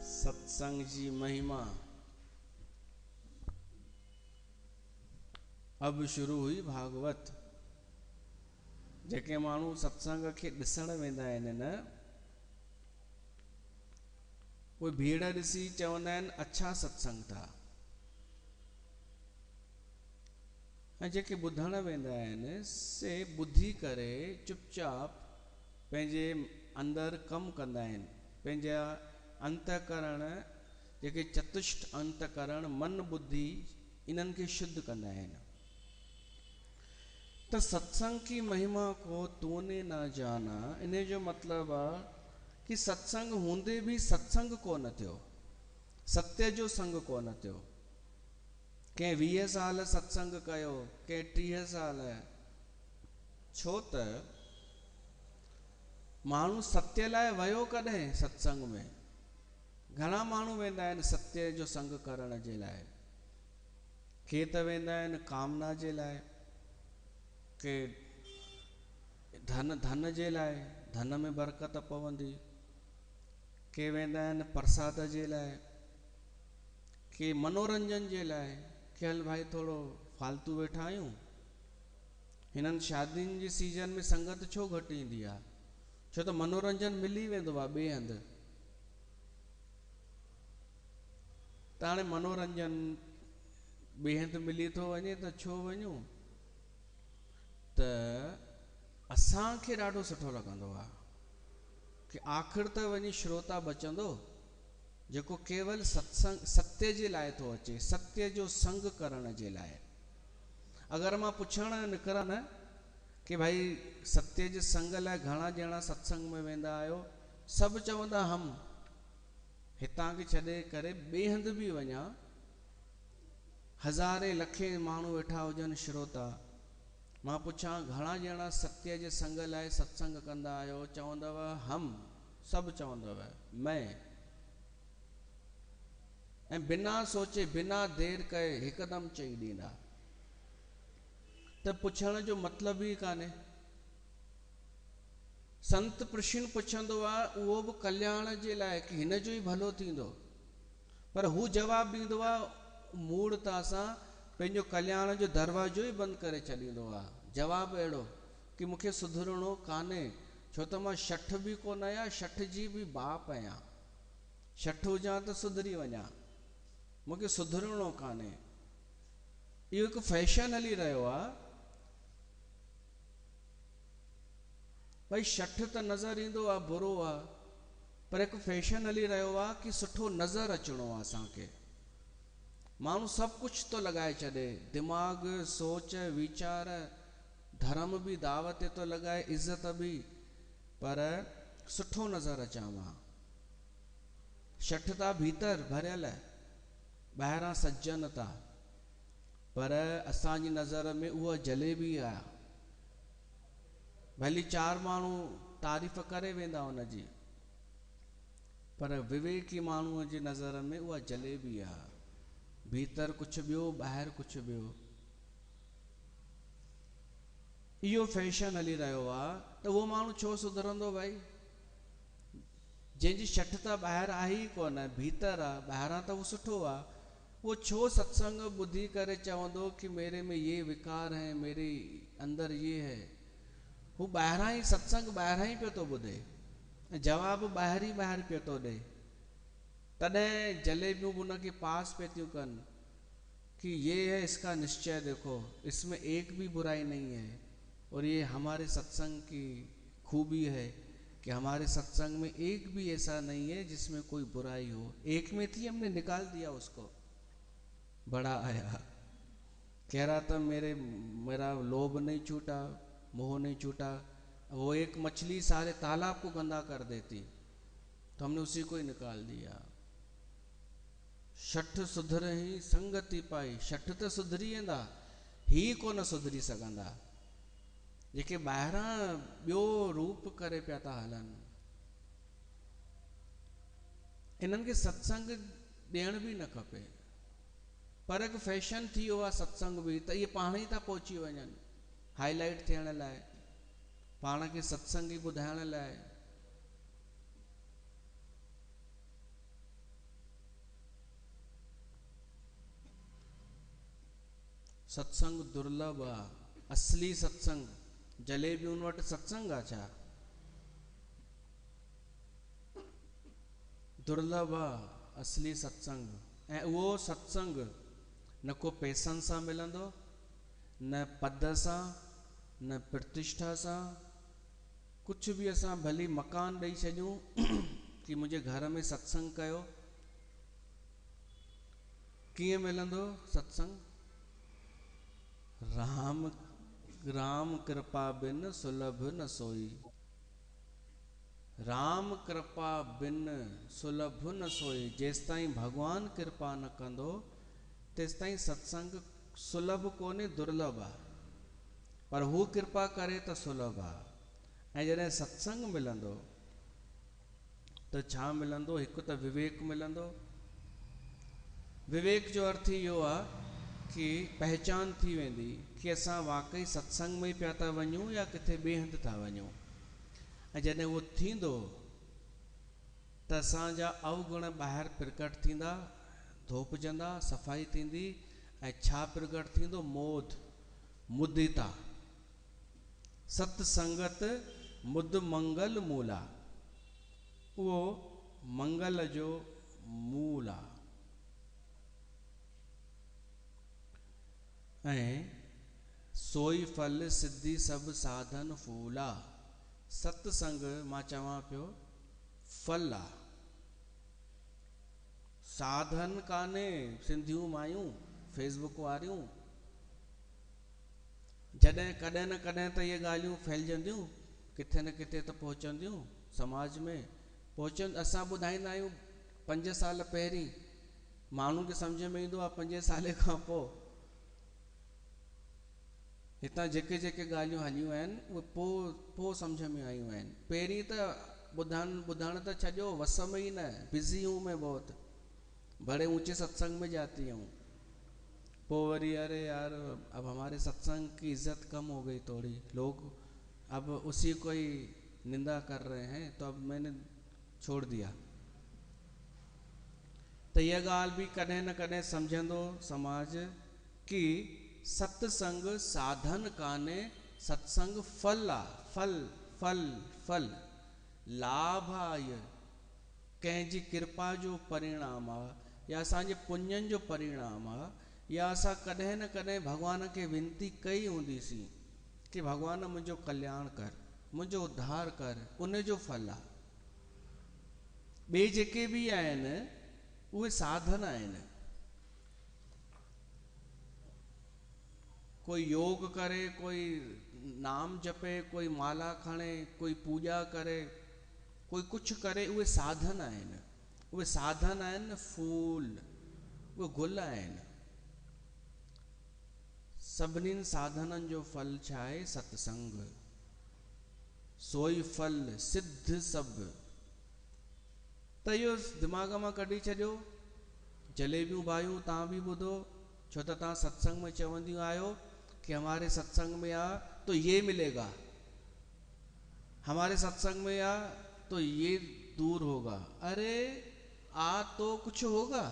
सत्संग जी महिमा अब शुरू हुई भागवत। जेके माण्हू सत्संग खे ॾिसण वेंदा आहिनि न, उहे भीड़ ॾिसी चवंदा आहिनि अच्छा सत्संग था, ऐं जेके ॿुधण वेंदा आहिनि से ॿुधी करे चुपचाप पंहिंजे अंदरि कमु कंदा आहिनि, पंहिंजा अंतकरण जेके चतुष्ट अंतकरण मन बुद्धि इन्हनि खे शुद्ध कंदा आहिनि। तो सत्संग की महिमा को तूने ना जाना, इन जो मतलब आहे कि सत्संग हूंदे भी सत्संग कोन थियो, सत्य जो संग कोन थियो। कंहिं 20 साल सत्संग कयो, कंहिं 30 साल, छो त माण्हू सत्य लाइ वियो कॾहिं सत्संग में। घणा माण्हू वेंदा आहिनि सत्य जो संग करण जे लाइ, के त वेंदा आहिनि कामना जे लाइ, के धन जे लाइ, धन में बरकत पवंदी, के वेंदा आहिनि प्रसाद जे लाइ, के मनोरंजन जे लाइ, के हल भाई थोरो फालतू वेठा आहियूं। हिननि शादियुनि जी सीजन में संगत छो घटि ईंदी आहे, छो त मनोरंजन मिली वेंदो आहे ॿिए हंधि। त हाणे मनोरंजन ॿिए हंधि मिली थो वञे त छो वञूं। त असांखे ॾाढो सुठो लॻंदो आहे कि आख़िर त वञी श्रोता बचंदो जेको केवल सत्संग सत्य जे लाइ थो अचे, सत्य जो संग करण जे लाइ। अगरि मां पुछण निकिरां न कि भाई सत्य जे संग लाइ घणा ॼणा सत्संग में वेंदा आहियो, सभु चवंदा हम। हितां खे छॾे करे ॿिए हंधि बि वञा, हज़ारे लखे माण्हू वेठा हुजनि श्रोता, मां पुछां घणा ॼणा सत्य जे संग लाइ सत्संग कंदा आहियो, चवंदव हम, सभु चवंदव मैं। ऐं बिना सोचे बिना देर कए हिकदमि चई ॾींदा। त पुछण जो मतिलबु ई कान्हे। संत प्रश्न पुछंदो आहे उहो बि कल्याण जे लाइ कि हिन जो ई भलो थींदो, पर हू जवाबु ॾींदो आहे मूढ़ता सां पंहिंजो कल्याण जो दरवाजो ई बंदि करे छॾींदो आहे। जवाबु अहिड़ो कि मूंखे सुधरणो कान्हे, छो त मां शठ बि कोन आहियां, शठ जी बि बाप आहियां। शठ हुजां त सुधरी वञा, मूंखे सुधरणो कान्हे। इहो हिकु फैशन हली रहियो आहे। भाई शठ त नज़र ईंदो आहे बुरो आहे, पर हिकु फैशन हली रहियो आहे कि सुठो नज़र अचणो आहे असांखे। माण्हू सभु कुझु थो लॻाए छॾे, दिमाग़, सोच, वीचार, धर्म बि दावत थो लॻाए, इज़त बि, पर सुठो नज़र अचां मां। शठ था भीतर भरियल, ॿाहिरां सजन था, पर असांजी नज़र में उहा जलेबी आहे। भली 4 माण्हू तारीफ़ करे वेंदा हुनजी, पर विवेकी माण्हूअ जी नज़र में उहा जलेबी आहे। भीतर कुझु ॿियो, ॿाहिरि कुझु ॿियो। इहो फैशन हली रहियो आहे, त उहो माण्हू छो सुधरंदो भाई? जंहिंजी शठ त ॿाहिरि आहे ई कोन, भीतर आहे, ॿाहिरां त उहो सुठो आहे, वो छो सत्संग ॿुधी करे चवंदो कि मेरे में ये विकार है, मेरे अंदर ये है? हू ॿाहिरां ई सत्संग ॿाहिरां ई पियो थो ॿुधे, जवाब ॿाहिरि ई ॿाहिरि पियो थो ॾे, तॾहिं जलेबियूं बि उनखे पास पे थियूं कनि कि ये है इसका निश्चय, देखो इसमें एक भी बुराई नहीं है। और ये हमारे सत्संग की खूबी है कि हमारे सत्संग में एक भी ऐसा नहीं है जिसमें कोई बुराई हो। एक में थी, हमने निकाल दिया उसको। बड़ा आया, कह रहा था मेरा लोभ नहीं छूटा, मोह नहीं छूटा। वो एक मछली सारे तालाब को गंदा कर देती, तो हमने उसी को ही निकाल दिया। शठ सुधरही संगति पाई, शठ तो सुधरी वेंदा, ही कोन सुधरी सघंदा जेके ॿाहिरां ॿियो रूप करे पिया था हलनि। इन्हनि खे सत्संग ॾियण बि न खपे, पर हिकु फैशन थी वियो आहे सत्संग बि, त इहे पाण ई था पहुची वञनि हाईलाइट थियण लाइ, पाण खे सत्संगी ॿुधाइण लाइ। सत्संग दुर्लभ आहे, असली सत्संग। जलेबियुनि वटि सत्संग आहे छा? दुर्लभ आहे असली सत्संग। ऐं उहो सत्संग न को पैसनि सां मिलंदो, न पद सां, न प्रतिष्ठा सां। कुछ भी असां भली मकान ॾेई छॾियूं कि मुंहिंजे घर में सत्संग कयो, कीअं मिलंदो सत्संग? राम कृपा बिन सुलभ न सोई, राम कृपा बिन सुलभ न सोई। जेसिताईं भगवान कृपा न कंदो तेसिताईं सत्संग सुलभ कोन्हे, दुर्लभ आहे। पर हू कृपा करे त सुलभ आहे। ऐं जॾहिं सत्संग मिलंदो त छा मिलंदो? हिकु त विवेक मिलंदो। विवेक जो अर्थ इहो आहे कि पहचान थी वेंदी कि असां वाकई सत्संग में पिया था वञूं या किथे ॿिए हंधि था वञूं। ऐं जॾहिं उहो थींदो त असांजा अवगुण ॿाहिरि प्रकट थींदा, धोपजंदा, सफ़ाई थींदी। ऐं छा प्रकट थींदो? मोद, मुदिता। सत्संगत मुद मंगल मूला, उहो मंगल जो मूल आहे। ऐं सोई फल सिद्धि सभु साधन फूला। सत्संग मां चवां पियो फल आहे, साधन कान्हे। सिंधियूं मायूं फेसबुक वारियूं जॾहिं कॾहिं न कॾहिं त इहे ॻाल्हियूं फैलजंदियूं, किथे न किथे त पहुचंदियूं समाज में। असां ॿुधाईंदा आहियूं 5 साल पहिरीं, माण्हू खे सम्झ में ईंदो आहे 5 साल खां पोइ। हितां जेके जेके ॻाल्हियूं हलियूं आहिनि उहे पोइ सम्झ में आयूं आहिनि। पहिरीं त ॿुधण त छॾियो, वस में ई न, बिज़ी हूं मैं बहुत, बड़े ऊंचे सत्संग में जाती हूँ। पोइ वरी अरे यार अब हमारे सत्संग की इज्जत कम हो गई थोड़ी, लोग अब उसी को ही निंदा कर रहे हैं, तो अब मैंने छोड़ दिया। तो यह ॻाल्हि भी कॾहिं न कॾहिं सम्झंदो समाज कि सत्संग साधन कान्हे, सत्संग फल आहे। फल फल फल, लाभ आहे, कंहिंजी कृपा जो परिणाम आहे, या असांजे पुण्यनि जो परिणाम आहे, या असां कॾहिं न कॾहिं भॻवान खे विनती कई हूंदीसीं कि भॻवान मुंहिंजो कल्याण कर, मुंहिंजो उद्धार कर, उन जो फल आहे। ॿिए जेके बि आहिनि उहे साधन आहिनि। कोई योग करे, कोई नाम जपे, कोई माला खणे, कोई पूॼा करे, कोई कुझु करे, उहे साधन आहिनि। उहे साधन आहिनि, फूल, उहे गुल आहिनि। सभिनीनि साधननि जो फल छा आहे? सत्संग। सोई फल सिद्ध सभु। त इहो दिमाग़ मां कढी छॾियो। जलेबियूं भाइयूं तव्हां बि ॿुधो, छो त तव्हां सत्संग में चवंदियूं आहियो कि हमारे सत्संग में आ तो ये मिलेगा, हमारे सत्संग में आ तो ये दूर होगा। अरे आ तो कुछ होगा।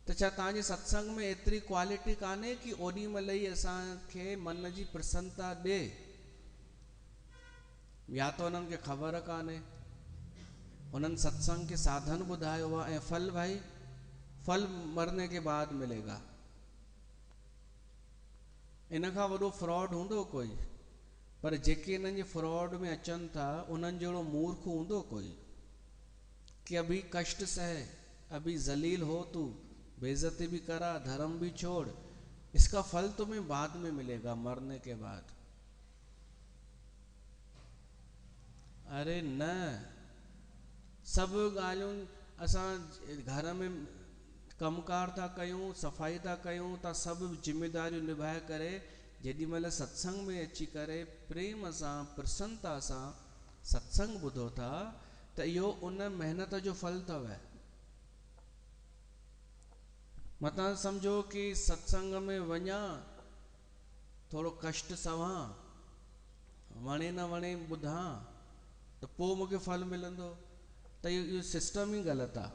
त छा तव्हांजे सत्संग में एतिरी क्वालिटी कान्हे कि ओॾी महिल ई असांखे मन जी प्रसन्नता ॾे? या तो उन्हनि खे ख़बर कान्हे, उन्हनि सत्संग के साधन ॿुधायो आहे, ऐं फल भाई फल मरने के बाद मिलेगा। इन खां वॾो फ्रॉड हूंदो कोई? पर जेके इन्हनि जे फ्रॉड में अचनि था उन्हनि जहिड़ो मूर्ख हूंदो कोई कि अभी कष्ट सहे, अभी जलील हो तू, बेइज्जती भी करा, धर्म भी छोड़, इसका फल तुम्हें बाद में मिलेगा, मरने के बाद। अरे न, सब ॻाल्हियूं असां घर में कमकार था कयूं, सफ़ाई था कयूं, त सभु जिम्मेदारियूं निभाए करे जेॾी महिल सत्संग में अची करे प्रेम सां प्रसन्नता सां सत्संग ॿुधो था त इहो उन महिनत जो फल अथव। मतां सम्झो कि सत्संग में वञा, थोरो कष्ट सहां, वणे न वणे ॿुधां, त पोइ मूंखे फल मिलंदो, त इहो सिस्टम ई ग़लति आहे।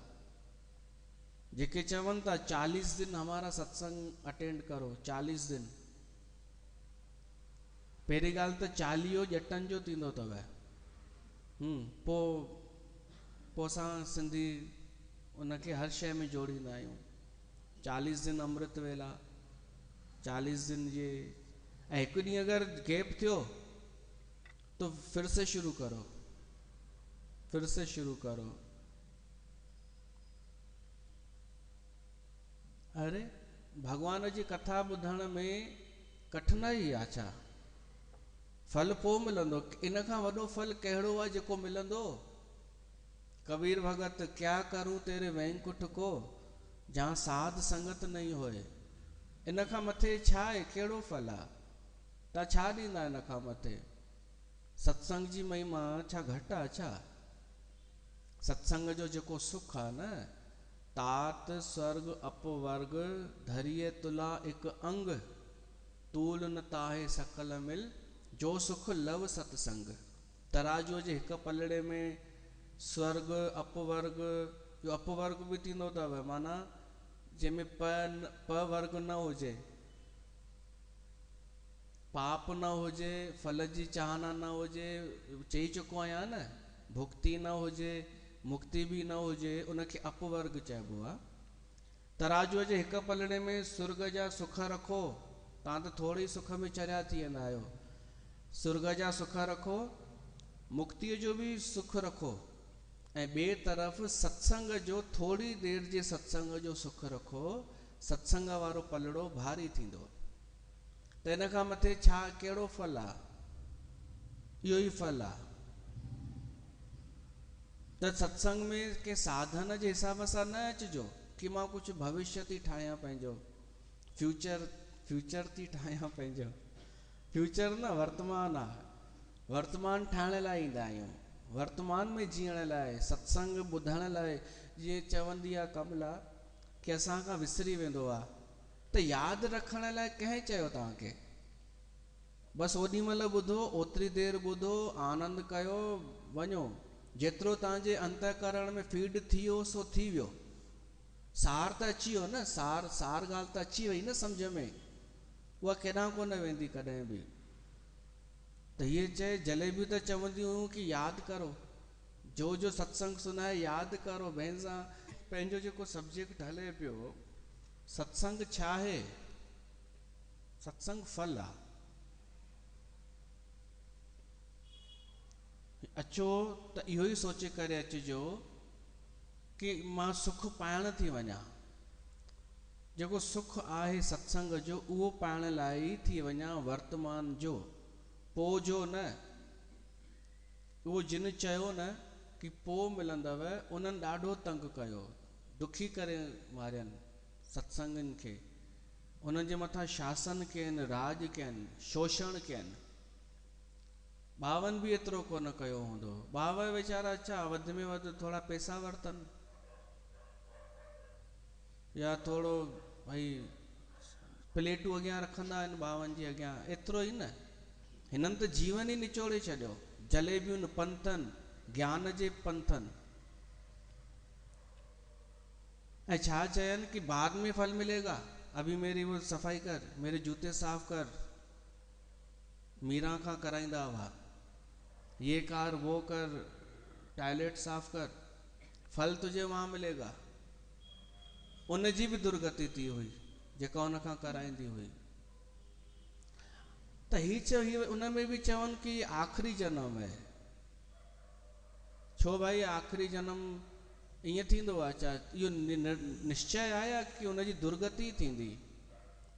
जेके चवनि था 40 दिन हमारा सत्संग अटेंड करो, 40 दिन, पहिरीं ॻाल्हि त 40 ॼटनि जो थींदो अथव। पोइ असां सिंधी उनखे हर शइ में जोड़ींदा आहियूं। 40 दिन अमृत वेला, 40 दिन ये, ऐं हिकु ॾींहुं अगरि गैप थियो तो फिर से शुरू करो, फिर से शुरू करो। अरे भगवान जी कथा ॿुधण में कठिनाई आहे छा? फल पोइ मिलंदो। इन खां वॾो फल कहिड़ो आहे जेको मिलंदो? कबीर भगत, क्या करूं तेरे वैकुंठ को, जहाँ साध संगत नहीं होए। इन खां मथे छा आहे? कहिड़ो फल आहे? तव्हां छा ॾींदा इन खां मथे? सत्संग जी महिमा छा घटि आहे छा? सत्संग जो जेको सुख आहे न, तात स्वर्ग अपवर्ग धरिए तुला एक अंग, तूल न ताहे सकल मिल, जो सुख लव सत्संग। तराजूअ जे हिक पलड़े में स्वर्ग अपवर्ग, जो अपवर्ग बि थींदो अथव, माना जंहिंमें प वर्ग न हुजे, पाप न हुजे, फल जी चाहना न हुजे, चई चुको आहियां न, भुक्ति न हुजे, मुक्ति भी न हुजे, उनखे अपवर्ग चइबो आहे। तराजूअ जे हिक पलड़े में सुर्ग जा सुख रखो, तव्हां त थोड़ी सुख में चरिया थी वेंदा आहियो। सुर्ग जा सुख रखो, मुक्तिअ जो भी सुख रखो, ऐं ॿिए तरफ़ सत्संग जो थोड़ी देर जे सत्संग जो सुख रखो, सत्संग वारो पलड़ो भारी थींदो। त इन खां मथे छा कहिड़ो फल आहे? इहो ई फल आहे। त सत्संग में के साधन जे हिसाब सां न अचिजो कि मां कुछ भविष्य थी ठाहियां पंहिंजो, फ्यूचर थी ठाहियां पंहिंजो। फ्यूचर न, वर्तमान आहे। वर्तमान ठाहिण लाइ ईंदा आहियूं, वर्तमान में जीअण लाइ, सत्संग ॿुधण लाइ। जीअं चवंदी आहे कमला कि असां खां विसरी वेंदो आहे, त यादि रखण लाइ कंहिं चयो तव्हांखे? बसि ओॾी महिल ॿुधो, ओतिरी देरि ॿुधो, आनंद कयो, वञो। जेतिरो तव्हांजे अंतःकरण में फीड थी वियो सो थी वियो। सार त अची वियो न, सार ॻाल्हि त अची वई न सम्झ में, उहा केॾांहुं कोन वेंदी कॾहिं बि। त हीअ चए, जलेबियूं त चवंदियूं हुयूं कि यादि करो, जो सत्संग सुनाए यादि करो। भेण सां पंहिंजो जेको सब्जेक्ट हले पियो, सत्संग छा आहे? सत्संग फल आहे। अचो त इहो ई सोचे करे अचिजो कि मां सुख पाइण थी वञा। जेको सुख आहे सत्संग जो, उहो पाइण लाइ थी वञा, वर्तमान जो, पोइ जो न। उहो जिन चयो न कि पोइ मिलंदव, उन्हनि ॾाढो तंग कयो, दुखी करे मारियनि सत्संगनि खे, उन्हनि जे मथां शासन कयनि, राज कयनि, शोषण कयनि। ॿावनि बि एतिरो कोन कयो हूंदो। ॿाव वीचारा छा, वधि में वधि थोड़ा पैसा वरितनि, या थोड़ो भई प्लेटूं अॻियां रखंदा आहिनि ॿावनि जे अॻियां, एतिरो ई न। हिननि त जीवन ई निचोड़े छॾियो, जलेबियुनि पंथनि, ज्ञान जे पंथनि। ऐं छा चयनि कि बाद में फल मिलेगा, अभी मेरी वो सफाई कर, मेरे जूते साफ कर। मीरा खां कराईंदा हुआ। ये कर वो कर, टॉयलेट साफ कर, फल तुझे वहां मिलेगा। उन जी भी दुर्गति थी हुई जेका उन खां कराईंदी हुई। त ही उन में भी चवनि कि आख़िरी जन्म है। छो भाई आख़िरी जन्म ईअं थींदो आहे छा? इहो निश्चय आहे कि उन जी दुर्गति थींदी?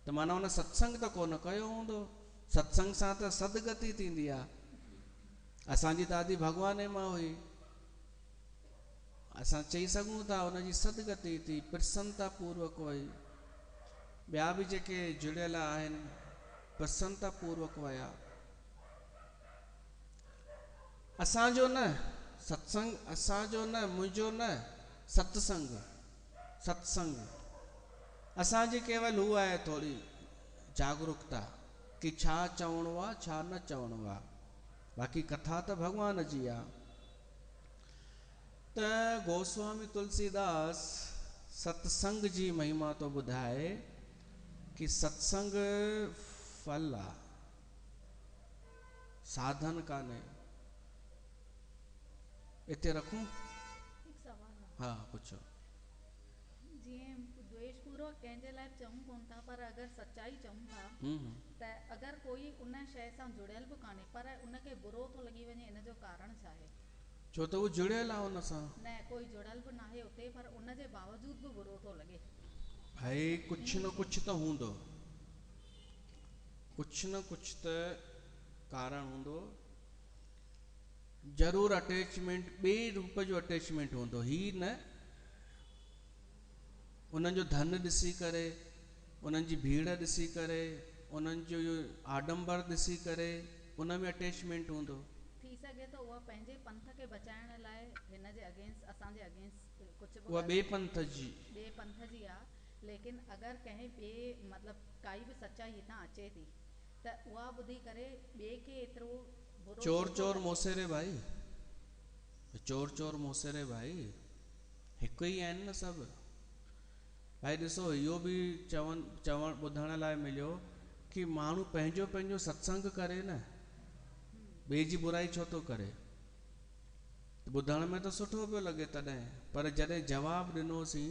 त माना उन सत्संग त कोन कयो हूंदो। सत्संग सां त सदगति थींदी आहे। असांजी दादी भगवान मां हुई, असां चई सघूं था उन जी सदगति थी, प्रसन्नता पूर्वक वई। ॿिया बि जेके जुड़ियल आहिनि प्रसन्नता पूर्वक वया। असांजो न सत्संग, असांजो न, मुंहिंजो न, सत्संग। सत्संग असांजी केवल हू आहे थोड़ी जागरूकता कि छा चवणो आहे छा न चवणो आहे। बाक़ी कथा त भगवान जी आहे। त गोस्वामी तुलसीदास सत्संग जी महिमा तो ॿुधाए कि सत्संग फल आहे, साधन कान्हे। इते रखूं? हाँ पुछो। जीअं द्वेष पूर्वक कंहिंजे लाइ चऊं कोन था, पर अगरि सच्चाई चऊं था त अगरि कोई उन शइ सां जुड़ियल बि कान्हे पर उनखे बुरो थो लॻी वञे, इन जो कारण छा आहे? छो त उहो जुड़ियल आहे उन सां। न कोई जुड़ियल बि नाहे उते, पर उन जे बावजूद बि बुरो थो लॻे। भाई कुछ न कुछ तो हूंदो, कुछ न कुछ त कारण हूंदो। जरूर अटैचमेंट बे रूप जो अटैचमेंट हूंदो। ही न उन्हनि जो धन ॾिसी करे, उन्हनि जी भीड़ ॾिसी करे, उन्हनि जो आडंबर ॾिसी करे उन में अटैचमेंट हूंदो। थी सघे तो उहा पंहिंजे पंथ खे बचाइण लाइ हिन जे अगेंस्ट, असांजे अगेंस्ट कुछ उहा ॿिए पंथ जी आहे। लेकिन अगरि कंहिं ॿिए मतिलबु काई बि सच्चाई हितां अचे थी त उहा ॿुधी करे ॿिए खे एतिरो बुरो। चोर चोर मोसेरे भाई, चोर चोर मोसेरे भाई, हिकु ई आहिनि न सभु। भाई ॾिसो इहो बि चवण ॿुधण लाइ मिलियो कि माण्हू पंहिंजो पंहिंजो सत्संग करे न, ॿिए जी बुराई छो थो करे? ॿुधण में त सुठो पियो लॻे तॾहिं, पर जॾहिं जवाब ॾिनोसीं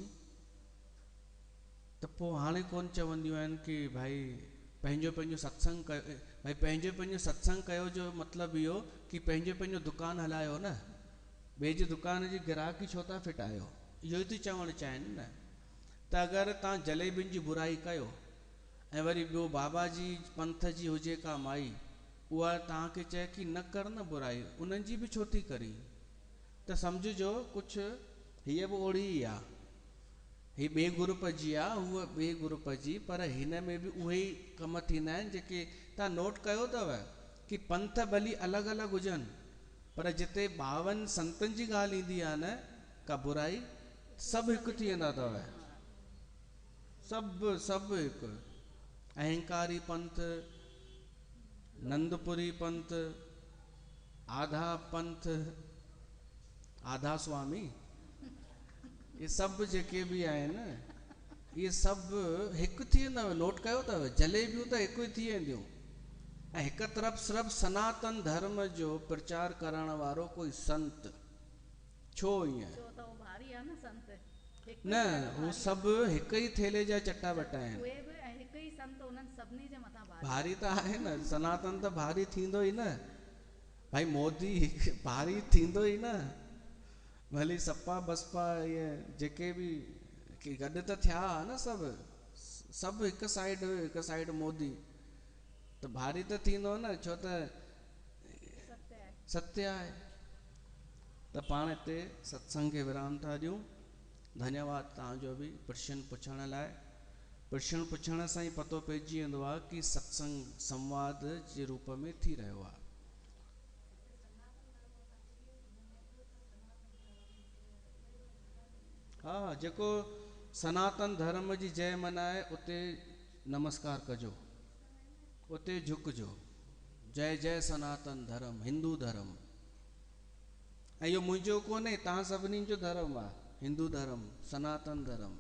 त पोइ हाणे कोन चवंदियूं आहिनि कि भाई पंहिंजो पंहिंजो सत्संग कयो। भाई पंहिंजो पंहिंजो सत्संग कयो जो मतिलबु इहो कि पंहिंजो पंहिंजो दुकानु हलायो न, ॿिए जी दुकान जी ग्राहकी छो था फिटायो? इहो ई थी चवणु चाहिनि न। त अगरि तव्हां जलेबियुनि जी बुराई कयो ऐं वरी ॿियो बाबा जी पंथ जी हुजे का माई, उहा तव्हांखे चए कि न कर न बुराई, उन्हनि जी बि छो थी करी? त सम्झिजो कुझु हीअ बि ओड़ी ई आहे, हीअ ॿिए ग्रुप जी आहे, हूअ ॿिए ग्रुप जी, पर हिन में बि उहे ई कम थींदा आहिनि जेके तव्हां नोट कयो अथव कि पंथ भली अलॻि अलॻि हुजनि, पर जिते 52 संतनि जी ॻाल्हि ईंदी आहे न, का बुराई, सभु हिकु थी वेंदा अथव। सभु हिकु। अहंकारी पंथ, नंदपुरी पंथ, आधा पंथ, आधा स्वामी, ये सभु जेके बि आहिनि इहे सभु हिकु थी वेंदव। नोट कयो अथव, जलेबियूं त हिकु ई थी वेंदियूं। ऐं हिकु तरफ़ सिर्फ़ु सनातन धर्म जो प्रचार करण वारो कोई संत, छो ईअं? न उहे सभु हिकु ई थेले जा चटा बटा आहिनि। भारी त आहे न, सनातन त भारी थींदो ई न भाई, मोदी भारी थींदो ई न। भली सपा बसपा इहे जेके बि गॾु त थिया न, सभु हिकु साइड मोदी, त भारी त थींदो न, छो त सत्य आहे। त पाण हिते सत्संग खे विराम था ॾियूं। धन्यवाद तव्हांजो बि प्रश्न पुछण लाइ। प्रश्न पुछण सां ई पतो पइजी वेंदो आहे कि सत्संग संवाद जे रूप में थी रहियो आहे। हा, जेको सनातन धर्म जी जय मनाए उते नमस्कार कजो, उते झुकजो, जय जय सनातन धर्म, हिंदू धर्म। ऐं इहो मुंहिंजो कोन्हे, तव्हां सभिनी जो धर्म आहे, हिंदू धर्म, सनातन धर्म।